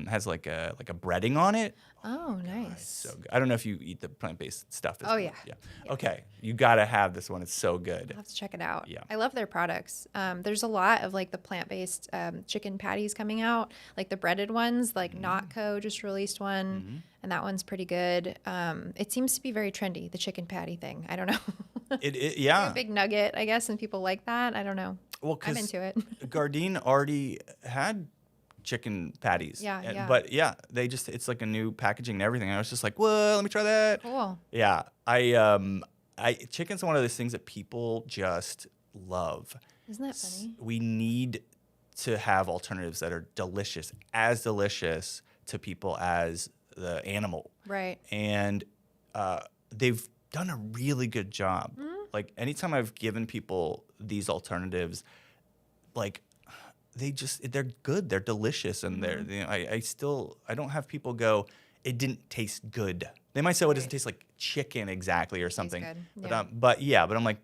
has like a breading on it. Oh, nice. It's so good. I don't know if you eat the plant-based stuff. Oh, yeah. Okay, you gotta have this one. It's so good. I'll have to check it out. Yeah. I love their products. There's a lot of like the plant-based chicken patties coming out, like the breaded ones. Like Notco just released one, and that one's pretty good. It seems to be very trendy, the chicken patty thing. I don't know. Yeah. A big nugget, I guess, and people like that. I don't know. Well, I'm into it. Gardein already had chicken patties. Yeah, yeah. But yeah, it's like a new packaging and everything. I was just like, whoa, let me try that. Cool. Yeah, chicken's one of those things that people just love. Isn't that funny? We need to have alternatives that are as delicious to people as the animal. Right. And they've done a really good job. Like anytime I've given people these alternatives, like they're good, they're delicious, and I don't have people go, it didn't taste good. They might say, oh, it doesn't taste like chicken exactly or something. good. But I'm like,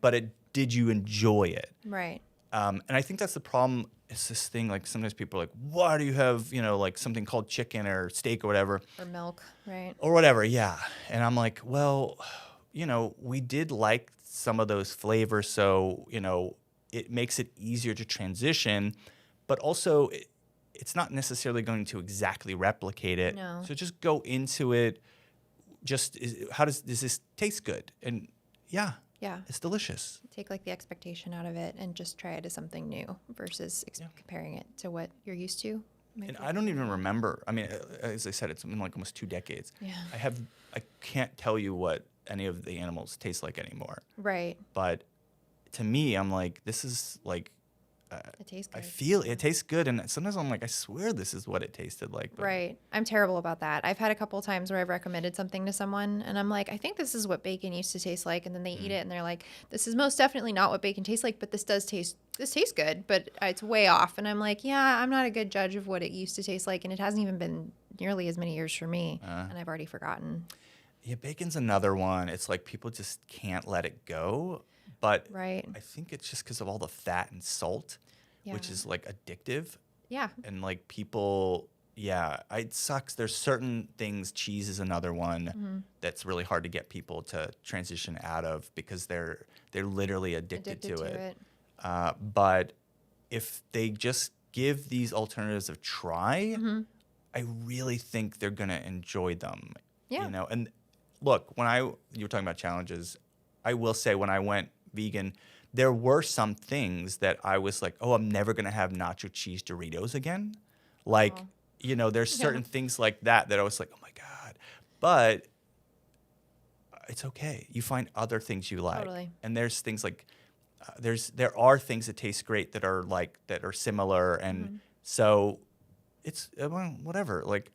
did you enjoy it? Right. And I think that's the problem. It's this thing, like sometimes people are like, why do you have, like something called chicken or steak or whatever? Or milk, right? Or whatever, yeah. And I'm like, well, we did like some of those flavors, so, it makes it easier to transition, but also it's not necessarily going to exactly replicate it. No. So just go into it, does this taste good? And yeah, Yeah. it's delicious. Take like the expectation out of it and just try it as something new versus comparing it to what you're used to. And I don't even remember. I mean, as I said, it's been like almost 2 decades. Yeah. I can't tell you what any of the animals taste like anymore. Right. But to me, I'm like, this is like, It tastes good. I feel it tastes good. And sometimes I'm like, I swear this is what it tasted like. But Right. I'm terrible about that. I've had a couple of times where I've recommended something to someone and I'm like, I think this is what bacon used to taste like. And then they eat it and they're like, this is most definitely not what bacon tastes like, but this tastes good, but it's way off. And I'm like, yeah, I'm not a good judge of what it used to taste like. And it hasn't even been nearly as many years for me. And I've already forgotten. Yeah, bacon's another one. It's like people just can't let it go. But Right. I think it's just because of all the fat and salt, which Yeah. is like addictive. Yeah. And like people, it sucks. There's certain things. Cheese is another one that's really hard to get people to transition out of because they're literally addicted to it. But if they just give these alternatives a try, I really think they're gonna enjoy them. Yeah. And look, you were talking about challenges, I will say when I went vegan, there were some things that I was like, oh, I'm never gonna have nacho cheese Doritos again. Like, Oh. there's Yeah. certain things like that I was like, oh my God. But it's okay. You find other things you like. Totally. And there's things like there are things that taste great that are similar, and so it's well, whatever. Like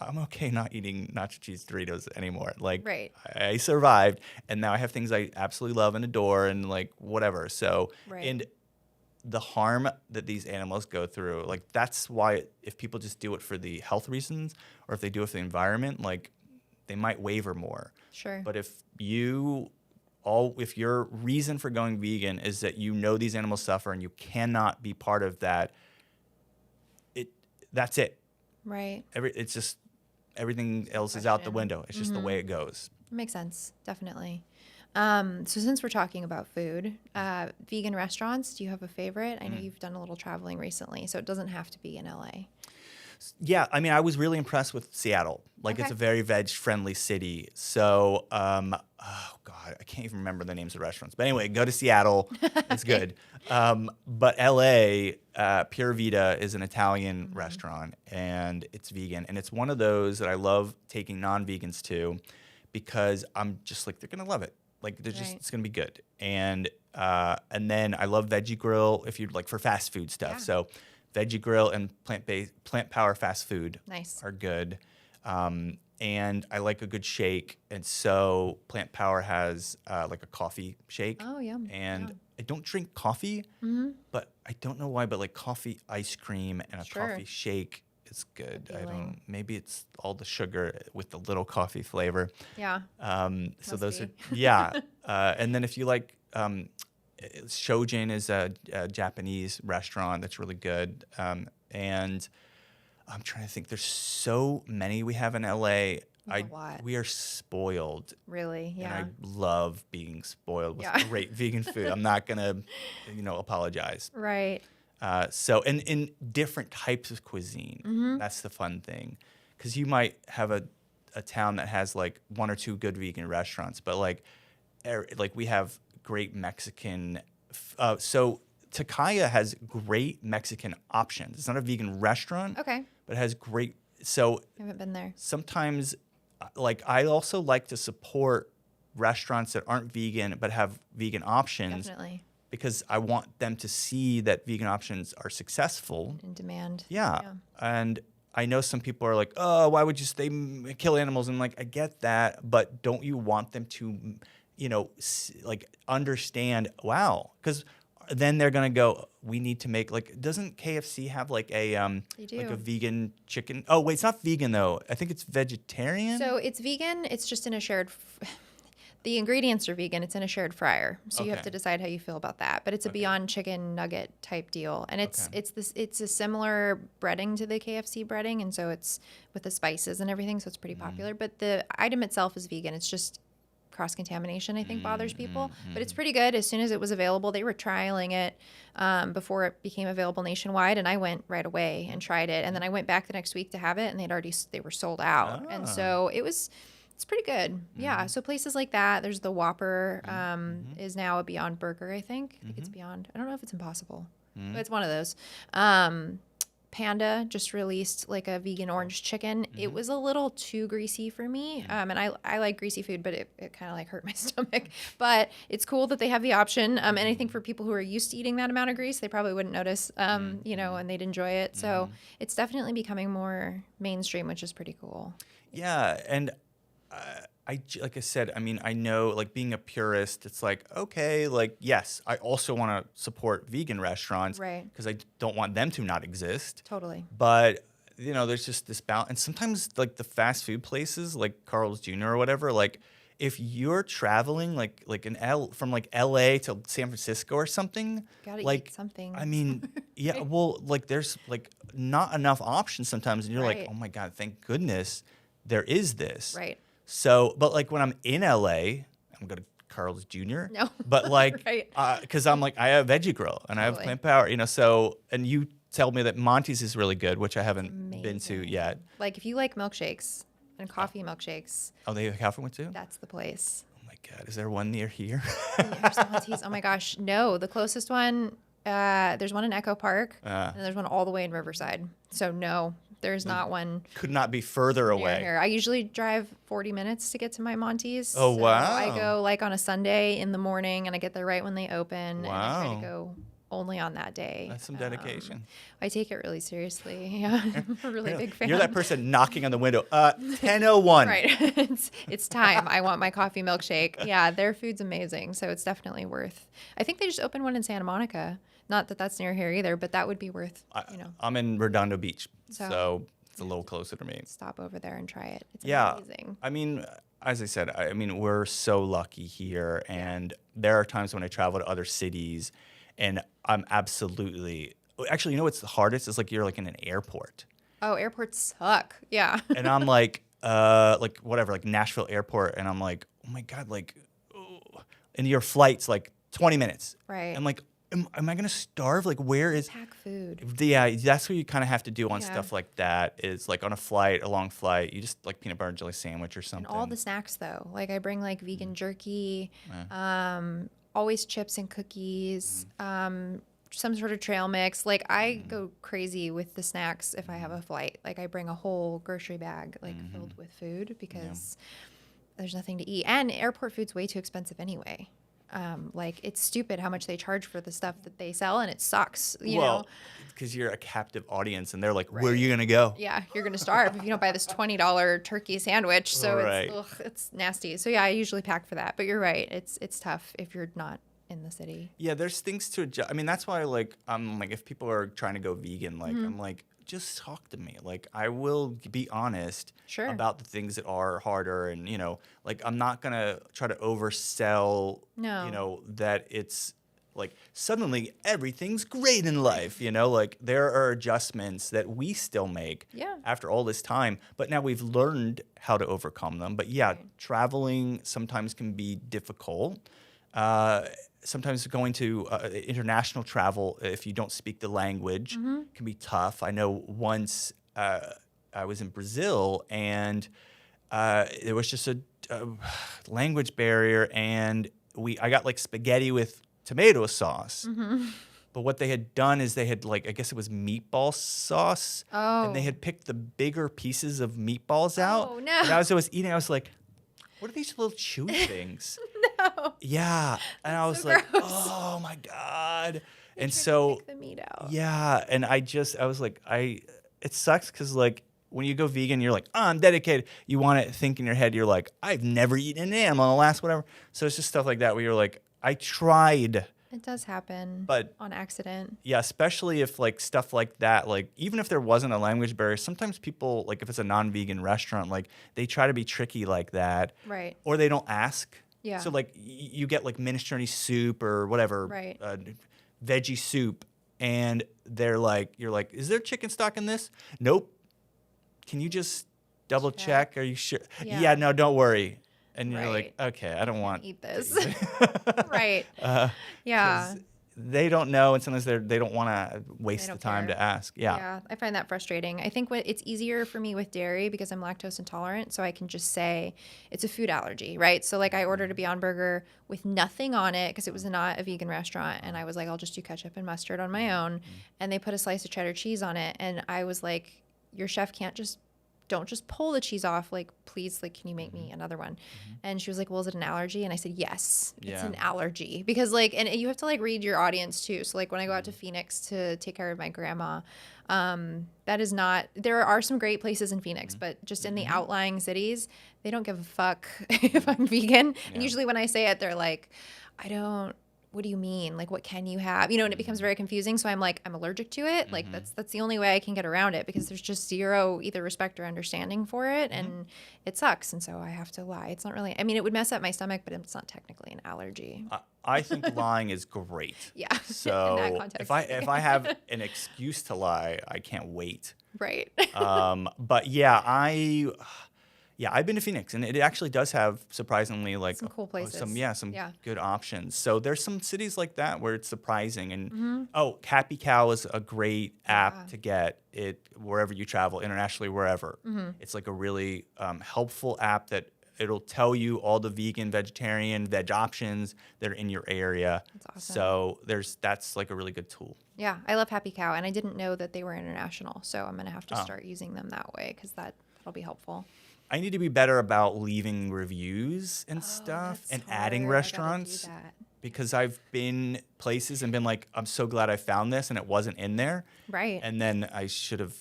I'm okay not eating nacho cheese Doritos anymore. Like Right. I survived, and now I have things I absolutely love and adore, and like whatever. So Right. and the harm that these animals go through, like that's why if people just do it for the health reasons, or if they do it for the environment, like they might waver more. Sure. But if your reason for going vegan is that these animals suffer and you cannot be part of that, that's it. Right. It's just everything else is out the Question. window. It's just the way it goes. Makes sense. Definitely. So since we're talking about food, vegan restaurants, do you have a favorite? I know you've done a little traveling recently, so it doesn't have to be in LA. Yeah, I mean, I was really impressed with Seattle. Like, Okay. it's a very veg-friendly city. So, oh God, I can't even remember the names of the restaurants. But anyway, go to Seattle. It's good. But LA, Pure Vita is an Italian restaurant, and it's vegan. And it's one of those that I love taking non-vegans to because I'm just like, they're going to love it. Like, Right. it's going to be good. And then I love Veggie Grill if you'd like for fast food stuff. Yeah. So Veggie Grill and Plant Power fast food Nice. are good. And I like a good shake. And so Plant Power has like a coffee shake. Oh, yum. And Yeah. I don't drink coffee, but I don't know why, but like coffee ice cream and a Sure. coffee shake is good. Appealing. Maybe it's all the sugar with the little coffee flavor. Yeah. So Must those be. are, yeah. And then if you like, Shojin is a Japanese restaurant that's really good. And I'm trying to think, there's so many we have in LA. There's a lot. We are spoiled. Really? Yeah. And I love being spoiled with Yeah. great vegan food. I'm not going to, apologize. Right. So in different types of cuisine, that's the fun thing. Because you might have a town that has like one or two good vegan restaurants, but like we have great Mexican. So Takaya has great Mexican options. It's not a vegan restaurant, Okay. but it has great. So I haven't been there. sometimes, like I also like to support restaurants that aren't vegan but have vegan options Definitely. because I want them to see that vegan options are successful. In demand. Yeah. And I know some people are like, oh, why would you kill animals? And like, I get that, but don't you want them to, like understand, wow, because then they're going to go, we need to make doesn't KFC have like a, They do. like a vegan chicken? Oh, wait, it's not vegan though. I think it's vegetarian. So it's vegan. It's just in a shared. The ingredients are vegan. It's in a shared fryer, so you have Okay. to decide how you feel about that. But it's a Beyond Chicken nugget type deal, and it's Okay. it's a similar breading to the KFC breading, and so it's with the spices and everything, so it's pretty popular. But the item itself is vegan. It's just cross contamination, I think, bothers people. But it's pretty good. As soon as it was available, they were trialing it before it became available nationwide, and I went right away and tried it. And then I went back the next week to have it, and they were sold out. And so it's pretty good. Yeah. So places like that. There's the Whopper is now a Beyond Burger, I think. I think it's Beyond. I don't know if it's Impossible, but it's one of those. Panda just released like a vegan orange chicken. It was a little too greasy for me. And I like greasy food, but it kind of like hurt my stomach. But it's cool that they have the option. And I think for people who are used to eating that amount of grease, they probably wouldn't notice, and they'd enjoy it. So it's definitely becoming more mainstream, which is pretty cool. Yeah, and like I said, I mean, I know, like being a purist, it's like, okay, like yes, I also want to support vegan restaurants, Right. Because I don't want them to not exist. Totally. But there's just this balance, and sometimes like the fast food places, like Carl's Jr. or whatever, like if you're traveling from like LA to San Francisco or something, Gotta like eat something. I mean, yeah, well, like there's like not enough options sometimes, and you're Right. like, oh my God, thank goodness there is this. Right. So, but like when I'm in LA, I'm going to Carl's Jr. No. But like, Right. because I'm like, I have Veggie Grill and I have Totally. Plant Power, so, and you tell me that Monty's is really good, which I haven't been to Amazing. yet. Like if you like milkshakes and coffee milkshakes, Oh, they have a coffee one too? that's the place. Oh my God, is there one near here? There's the Montes. Oh my gosh, no. The closest one, there's one in Echo Park, and there's one all the way in Riverside. So no, there's not one Could not be further near away. here. I usually drive 40 minutes to get to my Montes. Oh, so wow. I go like on a Sunday in the morning, and I get there right when they open. Wow. And I try to go only on that day. That's some dedication. I take it really seriously. Yeah, I'm a really big fan. You're that person knocking on the window. 10:01. Right. It's time. I want my coffee milkshake. Yeah, their food's amazing. So it's definitely worth. I think they just opened one in Santa Monica. Not that that's near here either, but that would be worth, I'm in Redondo Beach, So- so it's a little closer to me. stop over there and try it. It's Yeah. amazing. I mean, as I said, I mean, we're so lucky here. And there are times when I travel to other cities and I'm absolutely, actually, you know what's the hardest? It's like you're like in an airport. Oh, airports suck. Yeah. And I'm like whatever, like Nashville airport. And I'm like, oh my God, like, oh. And your flight's like 20 minutes. Right. I'm like, am I going to starve? Like, where is... Pack food. Yeah, that's what you kind of have to do on Yeah. stuff like that is like on a long flight, you just like peanut butter and jelly sandwich or And something. all the snacks though. Like I bring like vegan jerky, always chips and cookies, some sort of trail mix. Like I go crazy with the snacks if I have a flight. Like I bring a whole grocery bag like filled with food because there's nothing to eat. And airport food's way too expensive anyway. Like it's stupid how much they charge for the stuff that they sell, and it sucks. You know, because you're a captive audience, and they're like, "Where are you gonna go?" yeah, you're gonna starve if you don't buy this $20 turkey sandwich. So Right. it's nasty. So yeah, I usually pack for that. But you're right, it's tough if you're not in the city. Yeah, there's things to adjust. I mean, that's why like I'm like, if people are trying to go vegan, like I'm like, just talk to me. Like I will be honest Sure. about the things that are harder, and like I'm not gonna try to oversell. No. That it's like suddenly everything's great in life. Like there are adjustments that we still make Yeah. after all this time, but now we've learned how to overcome them. But yeah, Right. traveling sometimes can be difficult. Sometimes going to international travel, if you don't speak the language, can be tough. I know once I was in Brazil and there was just a language barrier, and I got like spaghetti with tomato sauce. But what they had done is they had like, I guess it was meatball sauce. Oh. And they had picked the bigger pieces of meatballs out. Oh, no. And as I was eating, I was like, what are these little chewy things? No. Yeah. And I was so like, gross. oh my God. They And tried to so, take the meat out. yeah. And I was like, it sucks because like when you go vegan, you're like, oh, I'm dedicated. You want to think in your head, you're like, I've never eaten an animal in the last whatever. So it's just stuff like that where you're like, I tried. It does happen, But- on accident. Yeah, especially if like stuff like that, like even if there wasn't a language barrier, sometimes people, like if it's a non-vegan restaurant, like they try to be tricky like that. Right. Or they don't ask. Yeah. So like you get like minestrone soup or whatever, Right. Veggie soup, and you're like, is there chicken stock in this? Nope. Can you just double check? Are you sure? Yeah. Yeah, no, don't worry. And you're like, Right. okay, I don't want Eat this. Right. Yeah. 'cause they don't know, and sometimes they don't want to waste the don't time care. to ask. Yeah. Yeah, I find that frustrating. I think it's easier for me with dairy because I'm lactose intolerant, so I can just say it's a food allergy, right? So like I ordered a Beyond Burger with nothing on it because it was not a vegan restaurant, and I was like, I'll just do ketchup and mustard on my own, and they put a slice of cheddar cheese on it, and I was like, your chef don't just pull the cheese off. Like, please, like, can you make me another one? And she was like, well, is it an allergy? And I said, yes, it's Yeah. an allergy. Because like, and you have to like read your audience too. So like when I go out to Phoenix to take care of my grandma, that is not, there are some great places in Phoenix, but just in the outlying cities, they don't give a fuck if I'm vegan. And usually when I say it, they're like, what do you mean? Like, what can you have? And it becomes very confusing. So I'm like, I'm allergic to it. Like that's the only way I can get around it because there's just zero either respect or understanding for it. And it sucks. And so I have to lie. It's not really, I mean, it would mess up my stomach, but it's not technically an allergy. I think lying is great. Yeah. in So that context. if I have an excuse to lie, I can't wait. Right. But yeah, I've been to Phoenix, and it actually does have surprisingly like Some cool places. some Yeah. good options. So there's some cities like that where it's surprising. And Mm-hmm. Happy Cow is a great app to get it wherever you travel, internationally, wherever. Mm-hmm. It's like a really helpful app that it'll tell you all the vegan, vegetarian, veg options that are in your area. That's awesome. So that's like a really good tool. Yeah, I love Happy Cow, and I didn't know that they were international, so I'm gonna have to Oh. start using them that way because that'll be helpful. I need to be better about leaving reviews and stuff That's and adding hard. I gotta restaurants do that. because I've been places and been like, I'm so glad I found this and it wasn't in there. Right. And then I should have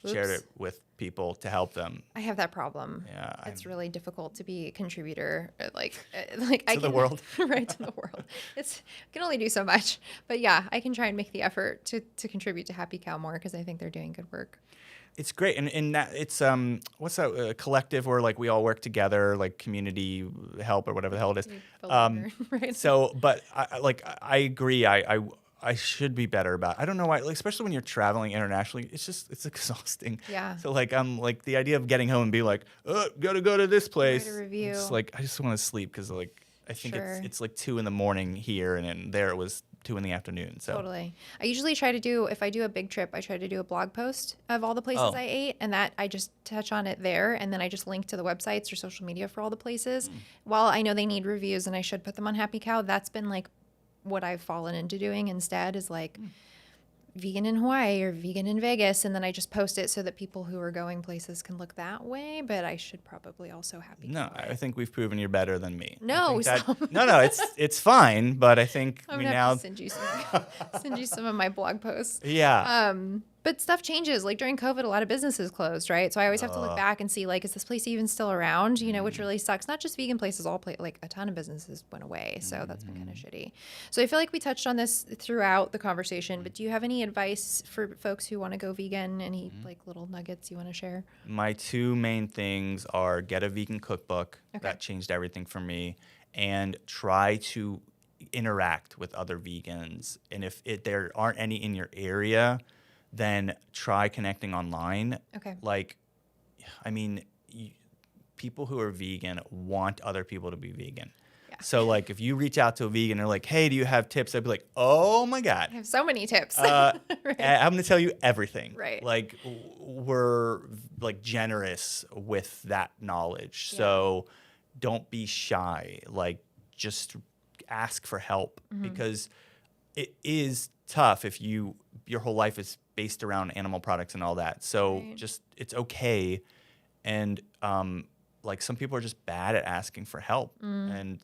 shared Oops. it with people to help them. I have that problem. Yeah, It's really difficult to be a contributor, like To the world. right, to the world. I can only do so much, but yeah, I can try and make the effort to contribute to Happy Cow more because I think they're doing good work. It's great, and that it's what's that collective where like we all work together, like community help or whatever the hell it is. Right. So, but I agree. I should be better about. I don't know why, like, especially when you're traveling internationally. It's exhausting. Yeah. So like I'm like the idea of getting home and be like, oh, gotta go to this place. Write a review. It's like I just want to sleep because like I think Sure. it's like 2 a.m. here, and then there it was 2 p.m. So Totally. I usually try to do, if I do a big trip, I try to do a blog post of all the places Oh. I ate, and that I just touch on it there, and then I just link to the websites or social media for all the places. While I know they need reviews and I should put them on Happy Cow, that's been like what I've fallen into doing instead is like vegan in Hawaii or vegan in Vegas, and then I just post it so that people who are going places can look that way, but I should probably also Happy No, Cow I think we've proven you're better than me. I No, think that- stop. no, it's fine, but I think I'm we gonna now, have to send you some of my blog posts. yeah, But stuff changes. Like during COVID, a lot of businesses closed, right? So I always have to look back and see, like, is this place even still around? You know, which really sucks. Not just vegan places, like a ton of businesses went away. So that's been kind of shitty. So I feel like we touched on this throughout the conversation. But do you have any advice for folks who want to go vegan? Any like little nuggets you want to share? my 2 main things are get a vegan cookbook. Okay. That changed everything for me, and try to interact with other vegans. And if there aren't any in your area, then try connecting online. Okay. Like, I mean, people who are vegan want other people to be vegan. Yeah. So, like, if you reach out to a vegan and they're like, hey, do you have tips? I'd be like, oh, my God. I have so many tips. Right. Right. I'm going to tell you everything. Right. Like, we're, like, generous with that knowledge. Yeah. So don't be shy. Like, just ask for help because it is tough if your whole life is based around animal products and all that. So Right. just it's okay. And like some people are just bad at asking for help. And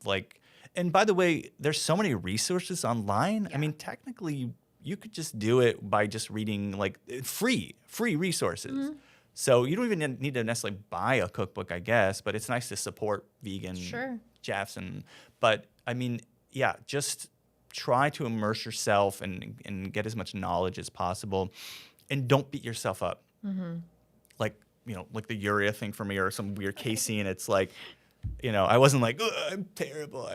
by the way, there's so many resources online. I mean, technically you could just do it by just reading like free resources. So you don't even need to necessarily buy a cookbook, I guess, but it's nice to support vegan Sure. chefs but I mean, yeah, just try to immerse yourself and get as much knowledge as possible, and don't beat yourself up. Like, like the urea thing for me or some weird casein. It's like, I wasn't like, "Ugh, I'm terrible.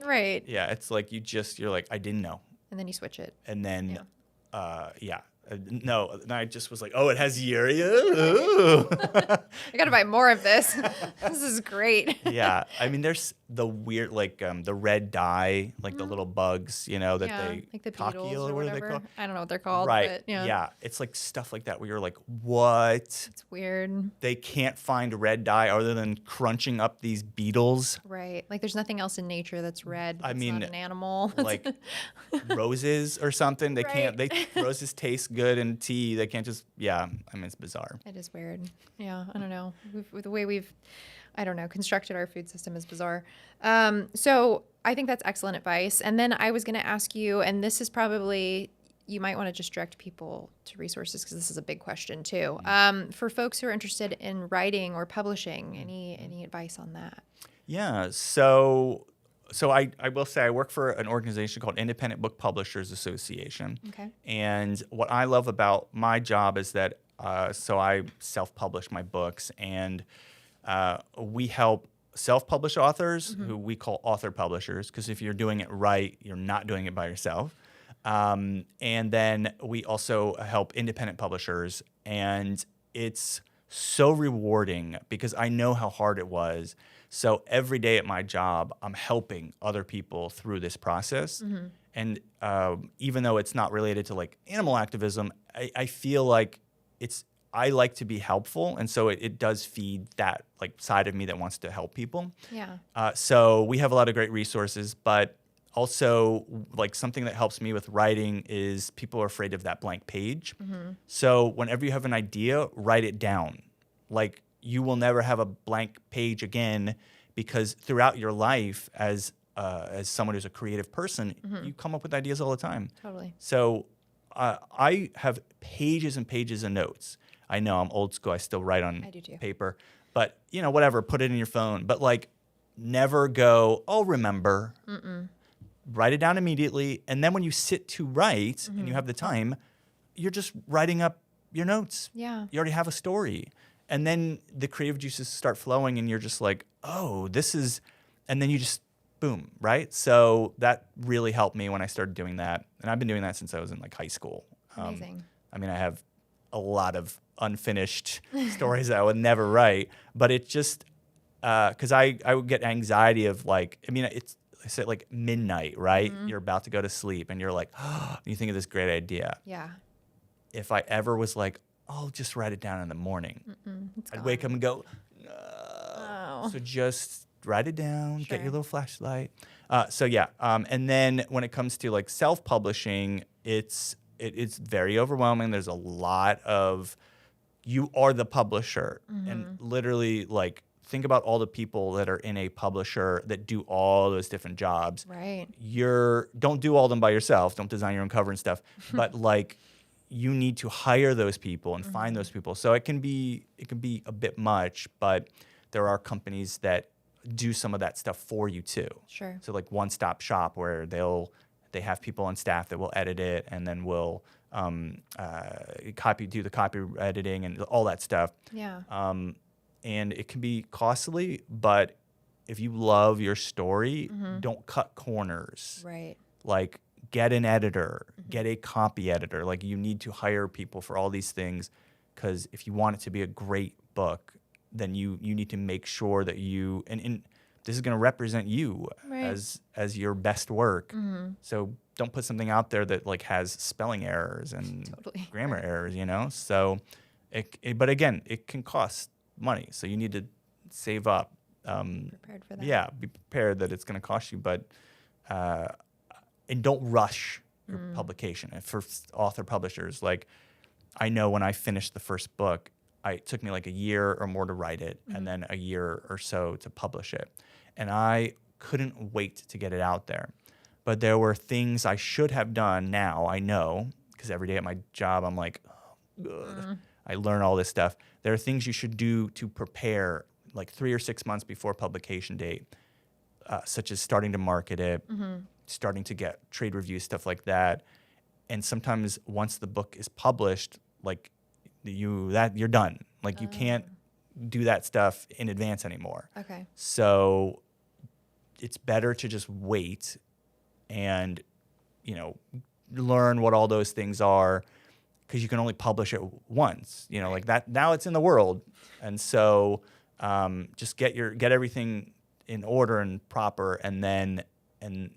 Right. Yeah, it's like you're like, I didn't know. And then you switch it. And then, no, and I just was like, oh, it has urea? Ooh. I got to buy more of this. This is great. Yeah, I mean, there's the weird, like the red dye, like the little bugs, that Yeah, they like the Takio beetles or or what are they whatever. called? I don't know what they're called. Right. But yeah. It's like stuff like that where you're like, what? It's weird. They can't find red dye other than crunching up these beetles, Right. Like there's nothing else in nature that's red. I That's mean, not an animal. like roses or something. They can't. Right. Roses taste good in tea. They can't just. Yeah, I mean, it's bizarre. It is weird. Yeah. I don't know. The way we've, I don't know, constructed our food system is bizarre. So I think that's excellent advice. And then I was going to ask you, and this is probably, you might want to just direct people to resources because this is a big question too. For folks who are interested in writing or publishing, any advice on that? Yeah. So I will say I work for an organization called Independent Book Publishers Association. Okay. And what I love about my job is that so I self-publish my books, and we help self-published authors who we call author publishers, because if you're doing it right, you're not doing it by yourself. And then we also help independent publishers, and it's so rewarding because I know how hard it was. So every day at my job, I'm helping other people through this process. And even though it's not related to like animal activism, I feel like I like to be helpful, and so it does feed that like side of me that wants to help people. Yeah. So we have a lot of great resources, but also like something that helps me with writing is people are afraid of that blank page. So whenever you have an idea, write it down. Like you will never have a blank page again, because throughout your life as someone who's a creative person, you come up with ideas all the time. Totally. So I have pages and pages of notes. I know I'm old school. I still write on I do too. paper. But, whatever, put it in your phone. But, like, never go, oh, remember. Write it down immediately. And then when you sit to write and you have the time, you're just writing up your notes. Yeah. You already have a story. And then the creative juices start flowing and you're just like, oh, this is, and then you just, boom, right? So that really helped me when I started doing that. And I've been doing that since I was in like high school. Amazing. I mean, I have a lot of unfinished stories that I would never write, but it just, because I would get anxiety of like, I mean, it's at like midnight, right? You're about to go to sleep and you're like, oh, you think of this great idea. Yeah. If I ever was like, oh, just write it down in the morning, I'd wake up and go, no. Oh. So just write it down, get Sure. your little flashlight. And then when it comes to like self-publishing, it's very overwhelming. There's a lot of, you are the publisher, and literally like think about all the people that are in a publisher that do all those different jobs. Right. Don't do all of them by yourself. Don't design your own cover and stuff. But like, you need to hire those people and find those people. So it can be a bit much, but there are companies that do some of that stuff for you too. Sure. So like one-stop shop where they have people on staff that will edit it and then will do the copy editing and all that stuff. Yeah. And it can be costly, but if you love your story, don't cut corners. Right. Like, get an editor, get a copy editor. Like, you need to hire people for all these things, because if you want it to be a great book, then you need to make sure that you and this is going to represent you Right. as your best work. So don't put something out there that like has spelling errors and Totally. grammar errors. So but again, it can cost money. So you need to save up. Prepared for that. Yeah, be prepared that it's going to cost you, but and don't rush your publication. And for author publishers, like I know when I finished the first book, it took me like a year or more to write it, and then a year or so to publish it, and I couldn't wait to get it out there. But there were things I should have done. Now I know, because every day at my job I'm like, oh, good. I learn all this stuff. There are things you should do to prepare like 3 or 6 months before publication date, such as starting to market it, starting to get trade reviews, stuff like that. And sometimes once the book is published, like you're done. Like you can't do that stuff in advance anymore. Okay. So it's better to just wait and, learn what all those things are, because you can only publish it once, like that. Now it's in the world. And so just get everything in order and proper, and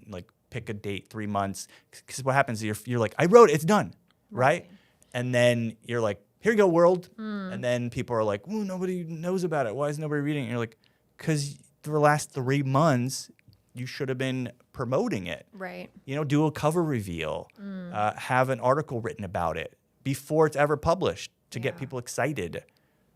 like pick a date, 3 months. Because what happens is you're like, I wrote it, it's done, right? And then you're like, here you go, world. And then people are like, ooh, nobody knows about it. Why is nobody reading it? And you're like, because for the last 3 months, you should have been promoting it. Right. Do a cover reveal, have an article written about it before it's ever published to get people excited.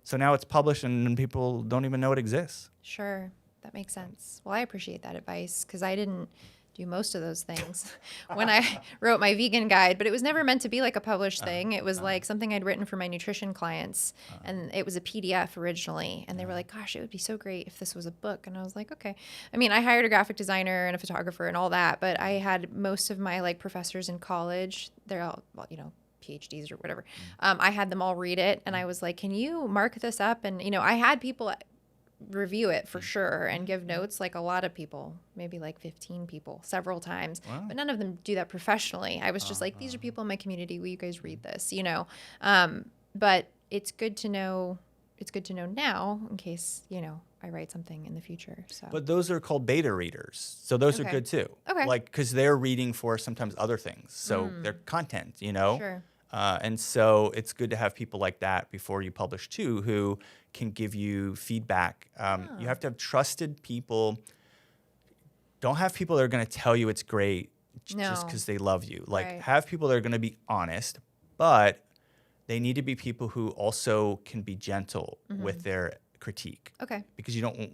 So now it's published and people don't even know it exists. Sure. That makes sense. Well, I appreciate that advice, because I didn't do most of those things when I wrote my vegan guide, but it was never meant to be like a published thing. It was like something I'd written for my nutrition clients, and it was a PDF originally. And they were like, gosh, it would be so great if this was a book. And I was like, okay. I mean, I hired a graphic designer and a photographer and all that, but I had most of my like professors in college, they're all, well, PhDs or whatever. I had them all read it, and I was like, can you mark this up? And, I had people review it for sure and give notes, like a lot of people, maybe like 15 people several times. Wow. But none of them do that professionally. I was just like, these are people in my community. Will you guys read this? But it's good to know. It's good to know now in case, I write something in the future. So. But those are called beta readers. So those are Okay. good too. Okay. Like, because they're reading for sometimes other things. So they're content, Sure. And so it's good to have people like that before you publish too, who can give you feedback. You have to have trusted people. Don't have people that are going to tell you it's great just No. because they love you. Like, Right. have people that are going to be honest, but they need to be people who also can be gentle with their critique. Okay. Because you don't,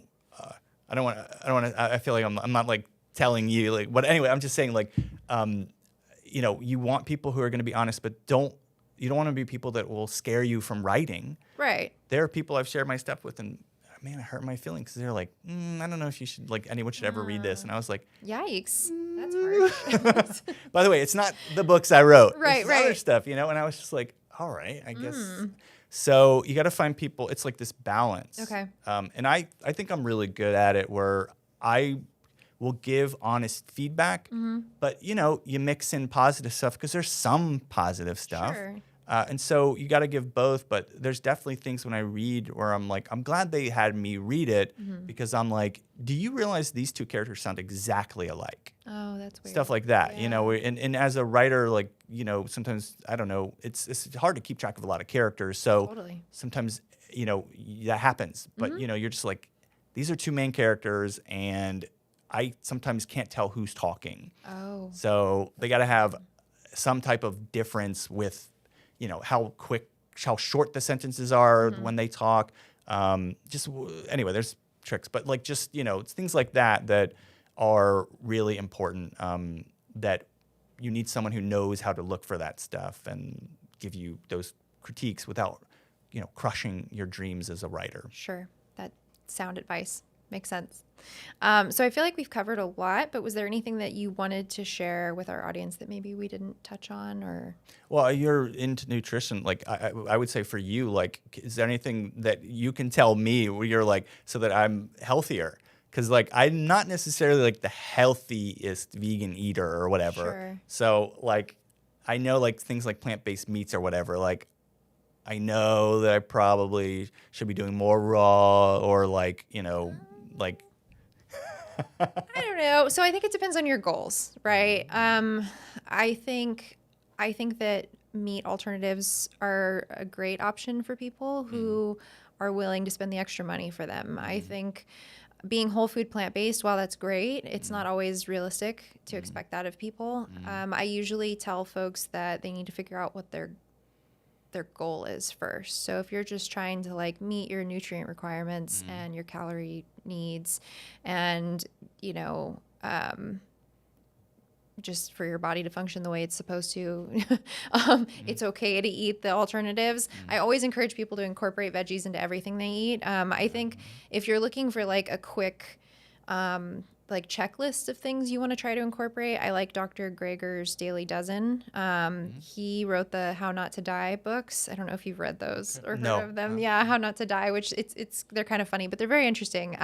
I don't want to, I feel like I'm not like telling you like, but anyway, I'm just saying like, you know, you want people who are going to be honest, but you don't want to be people that will scare you from writing. Right. There are people I've shared my stuff with, and man, it hurt my feelings because they're like, I don't know if you should, like, anyone should ever read this. And I was like, Yikes. That's harsh. by the way, it's not the books I wrote. Right, It's other right. stuff, you know? And I was just like, all right, I guess. So you got to find people. It's like this balance. Okay. And I think I'm really good at it where I will give honest feedback, but, you know, you mix in positive stuff because there's some positive stuff. Sure. And so you got to give both, but there's definitely things when I read where I'm like, I'm glad they had me read it because I'm like, do you realize these two characters sound exactly alike? Oh, that's weird. Stuff like that, you Yeah. know, and as a writer, like, you know, sometimes, I don't know, it's hard to keep track of a lot of characters. So Totally. sometimes, you know, that happens, but, you know, you're just like, these are two main characters and I sometimes can't tell who's talking. Oh. So they got to have some type of difference with, you know, how short the sentences are when they talk. Anyway, there's tricks, but like just, you know, it's things like that are really important, that you need someone who knows how to look for that stuff and give you those critiques without, you know, crushing your dreams as a writer. Sure. That sound advice makes sense. So I feel like we've covered a lot, but was there anything that you wanted to share with our audience that maybe we didn't touch on or? Well, you're into nutrition. Like, I would say for you, like, is there anything that you can tell me where you're like, so that I'm healthier? Because, like, I'm not necessarily, like, the healthiest vegan eater or whatever. Sure. So, like, I know, like, things like plant-based meats or whatever, like, I know that I probably should be doing more raw or, like, you know, like, I don't know. So I think it depends on your goals, right? I think that meat alternatives are a great option for people who are willing to spend the extra money for them. I think being whole food plant-based, while that's great, it's not always realistic to expect that of people. I usually tell folks that they need to figure out what their goal is first. So if you're just trying to like meet your nutrient requirements and your calorie needs and, you know, just for your body to function the way it's supposed to, it's okay to eat the alternatives. I always encourage people to incorporate veggies into everything they eat. I think if you're looking for like a quick, like checklist of things you want to try to incorporate, I like Dr. Greger's Daily Dozen. He wrote the How Not to Die books. I don't know if you've read those or heard No. of them. Yeah, How Not to Die, which they're kind of funny, but they're very interesting.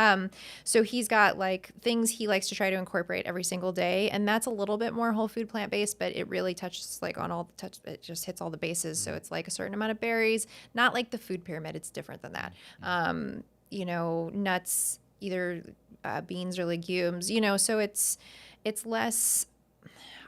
So he's got like things he likes to try to incorporate every single day, and that's a little bit more whole food plant based, but it really touches like on all the it just hits all the bases. So it's like a certain amount of berries, not like the food pyramid. It's different than that. You know, nuts, either beans or legumes, you know, so it's less,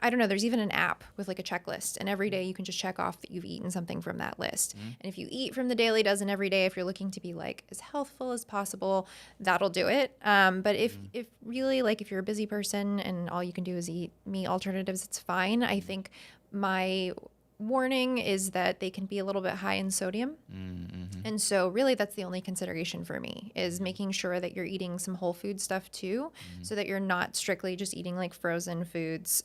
I don't know, there's even an app with like a checklist, and every day you can just check off that you've eaten something from that list. And if you eat from the Daily Dozen every day, if you're looking to be like as healthful as possible, that'll do it. But if really like if you're a busy person and all you can do is eat meat alternatives, it's fine. I think my warning is that they can be a little bit high in sodium. And so really that's the only consideration for me is making sure that you're eating some whole food stuff too, so that you're not strictly just eating like frozen foods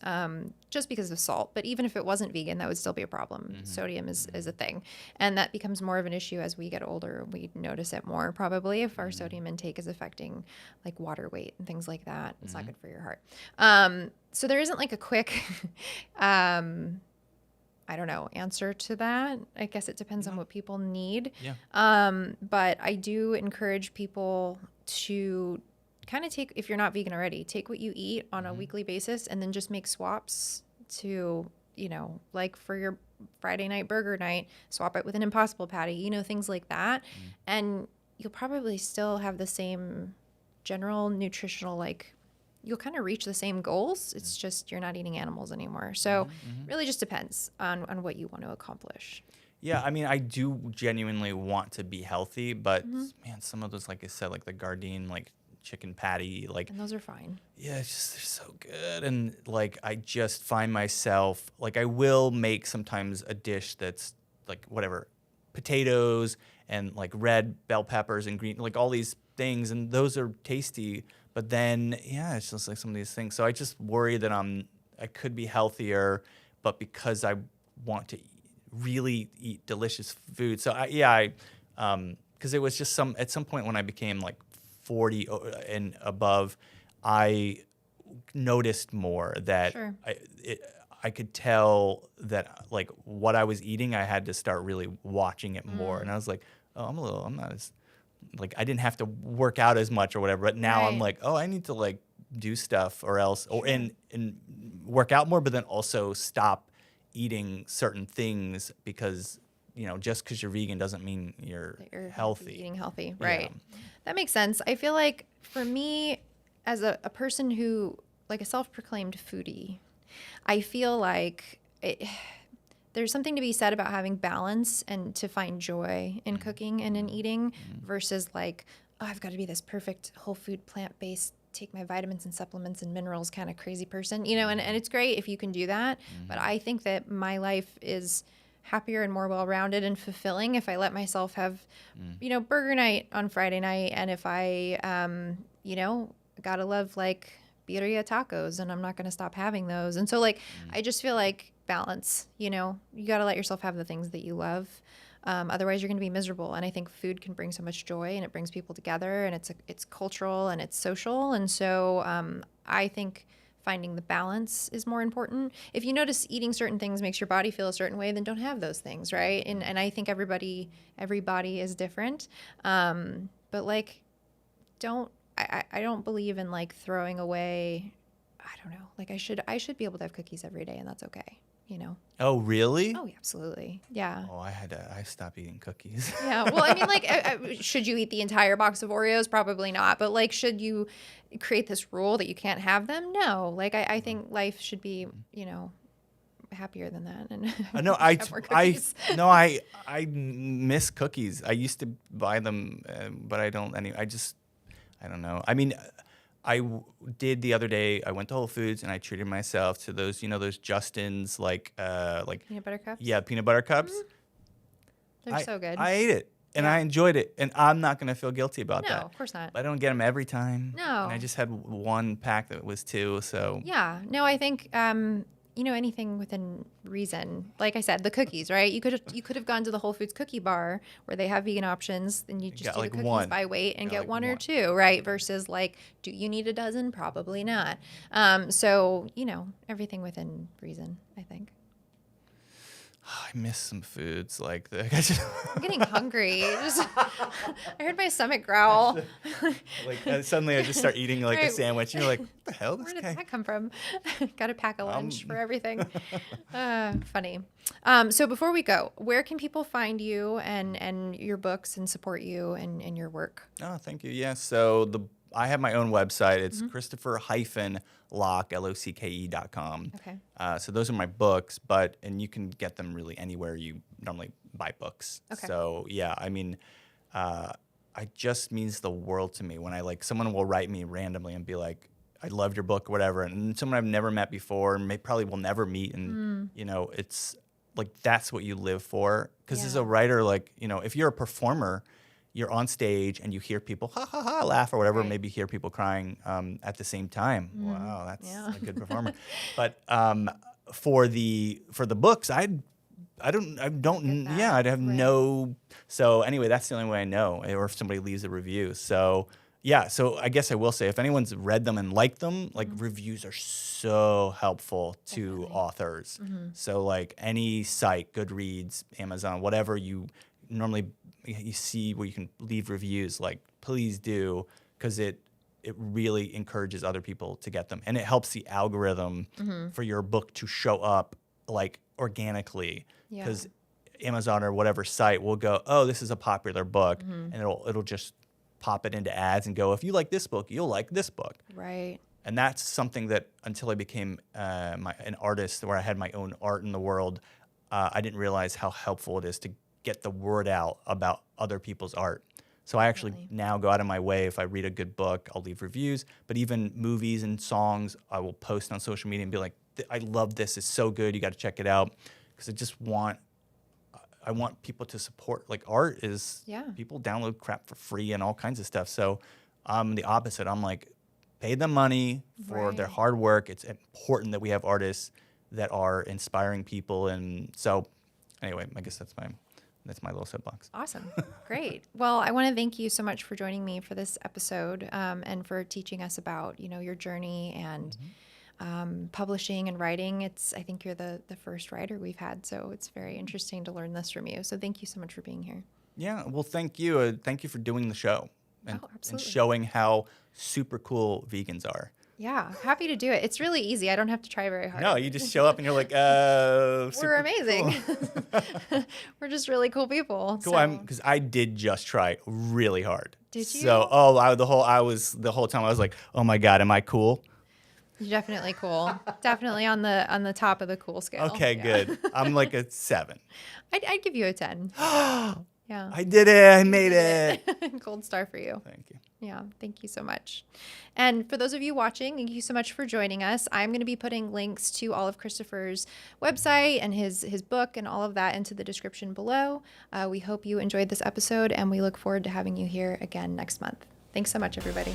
just because of salt. But even if it wasn't vegan, that would still be a problem. Sodium is a thing. And that becomes more of an issue as we get older. We notice it more probably if our sodium intake is affecting like water weight and things like that. It's not good for your heart. So there isn't like a quick I don't know, answer to that. I guess it depends on what people need. Yeah. But I do encourage people to kind of take, if you're not vegan already, take what you eat on a weekly basis and then just make swaps to, you know, like for your Friday night burger night, swap it with an Impossible patty, you know, things like that. And you'll probably still have the same general nutritional like you'll kind of reach the same goals. It's just you're not eating animals anymore. So really just depends on what you want to accomplish. Yeah, I mean, I do genuinely want to be healthy, but man, some of those, like I said, like the Gardein, like chicken patty, like And those are fine. yeah, it's just they're so good, and like I just find myself like I will make sometimes a dish that's like whatever, potatoes and like red bell peppers and green, like all these things, and those are tasty. But then yeah, it's just like some of these things. So I just worry that I could be healthier, but because I want to really eat delicious food. So because it was just at some point when I became like 40 and above, I noticed more that Sure. I could tell that like what I was eating, I had to start really watching it more. And I was like, oh, I'm not as like I didn't have to work out as much or whatever. But now I'm Right. like, oh, I need to like do stuff or else and work out more, but then also stop eating certain things because just because you're vegan doesn't mean you're That you're healthy. eating healthy. Yeah. Right. That makes sense. I feel like for me, as a person who, like a self-proclaimed foodie, I feel like there's something to be said about having balance and to find joy in cooking and in eating versus like, oh, I've got to be this perfect whole food, plant-based, take my vitamins and supplements and minerals kind of crazy person, and it's great if you can do that. But I think that my life is happier and more well-rounded and fulfilling if I let myself have, burger night on Friday night. And if I, gotta love like birria tacos and I'm not going to stop having those. And so like, I just feel like balance, you got to let yourself have the things that you love. Otherwise you're going to be miserable. And I think food can bring so much joy and it brings people together and it's cultural and it's social. And so, I think finding the balance is more important. If you notice eating certain things makes your body feel a certain way, then don't have those things. Right. And I think every body is different. But like, I don't believe in like throwing away. I don't know. Like I should be able to have cookies every day and that's okay. Oh, really? Oh, absolutely. Yeah. Oh, I stopped eating cookies. Yeah. Well, I mean, like, should you eat the entire box of Oreos? Probably not. But like, should you create this rule that you can't have them? No. Like, I think life should be, happier than that. And No, have more cookies. I miss cookies. I used to buy them, but I don't. I don't know. I mean, did the other day. I went to Whole Foods and I treated myself to those, those Justin's like Peanut butter cups. yeah, peanut butter cups. They're so good. I ate it and Yeah. I enjoyed it, and I'm not gonna feel guilty about No, that. of course not. I don't get them every time. No. And I just had one pack that was 2, so Yeah. No, I think anything within reason. Like I said, the cookies, right? You could have gone to the Whole Foods cookie bar where they have vegan options, and you just got do like the cookies one. by weight and Got get like one or one. two, right? Versus like, do you need a dozen? Probably not. So everything within reason, I think. I miss some foods like the. I'm getting hungry. I heard my stomach growl. Suddenly I just start eating like a Right. sandwich. You're like, what the hell? This Where did guy. that come from? Got to pack a lunch for everything. Funny. So before we go, where can people find you and your books and support you and your work? Oh, thank you. Yeah. So I have my own website. It's Mm-hmm. Christopher-Locke, LOCKE.com. Okay. So those are my books, and you can get them really anywhere you normally buy books. Okay. So yeah, I mean, it just means the world to me when someone will write me randomly and be like, I loved your book or whatever. And someone I've never met before and probably will never meet. And, it's like, that's what you live for. Because as Yeah. a writer, if you're a performer, you're on stage and you hear people ha ha ha laugh or whatever, Right. maybe hear people crying at the same time. Wow, that's Yeah. a good performer. But for the books, I'd have Right. no. So anyway, that's the only way I know, or if somebody leaves a review. So yeah, so I guess I will say if anyone's read them and liked them, reviews are so helpful to Definitely. authors. So like any site, Goodreads, Amazon, whatever you normally you see where you can leave reviews, like please do, because it really encourages other people to get them, and it helps the algorithm for your book to show up like organically, Yeah. because Amazon or whatever site will go, oh, this is a popular book, and it'll just pop it into ads and go, if you like this book, you'll like this book. Right. And that's something that until I became an artist where I had my own art in the world, I didn't realize how helpful it is to get the word out about other people's art. So I actually Definitely. now go out of my way. If I read a good book, I'll leave reviews. But even movies and songs, I will post on social media and be like, I love this. It's so good. You got to check it out. Because I want people to support. Like, art is, Yeah. people download crap for free and all kinds of stuff. So I'm the opposite. I'm like, pay them money for their Right. hard work. It's important that we have artists that are inspiring people. And so anyway, I guess that's my little soapbox. Awesome. Great. Well, I want to thank you so much for joining me for this episode, and for teaching us about, your journey and publishing and writing. I think you're the first writer we've had, so it's very interesting to learn this from you. So thank you so much for being here. Yeah, well, thank you. Thank you for doing the show and Absolutely. showing how super cool vegans are. Yeah, happy to do it. It's really easy. I don't have to try very hard. No, you just show up and you're like, We're super amazing. Cool. We're just really cool people. Cool, So. because I did just try really hard. Did you? So, the whole time I was like, oh my God, am I cool? You're definitely cool. Definitely on the top of the cool scale. Okay, Yeah. good. I'm like a 7. I'd give you a 10. Yeah. I did it. I made it. Gold star for you. Thank you. Yeah, thank you so much. And for those of you watching, thank you so much for joining us. I'm going to be putting links to all of Christopher's website and his book and all of that into the description below. We hope you enjoyed this episode, and we look forward to having you here again next month. Thanks so much, everybody.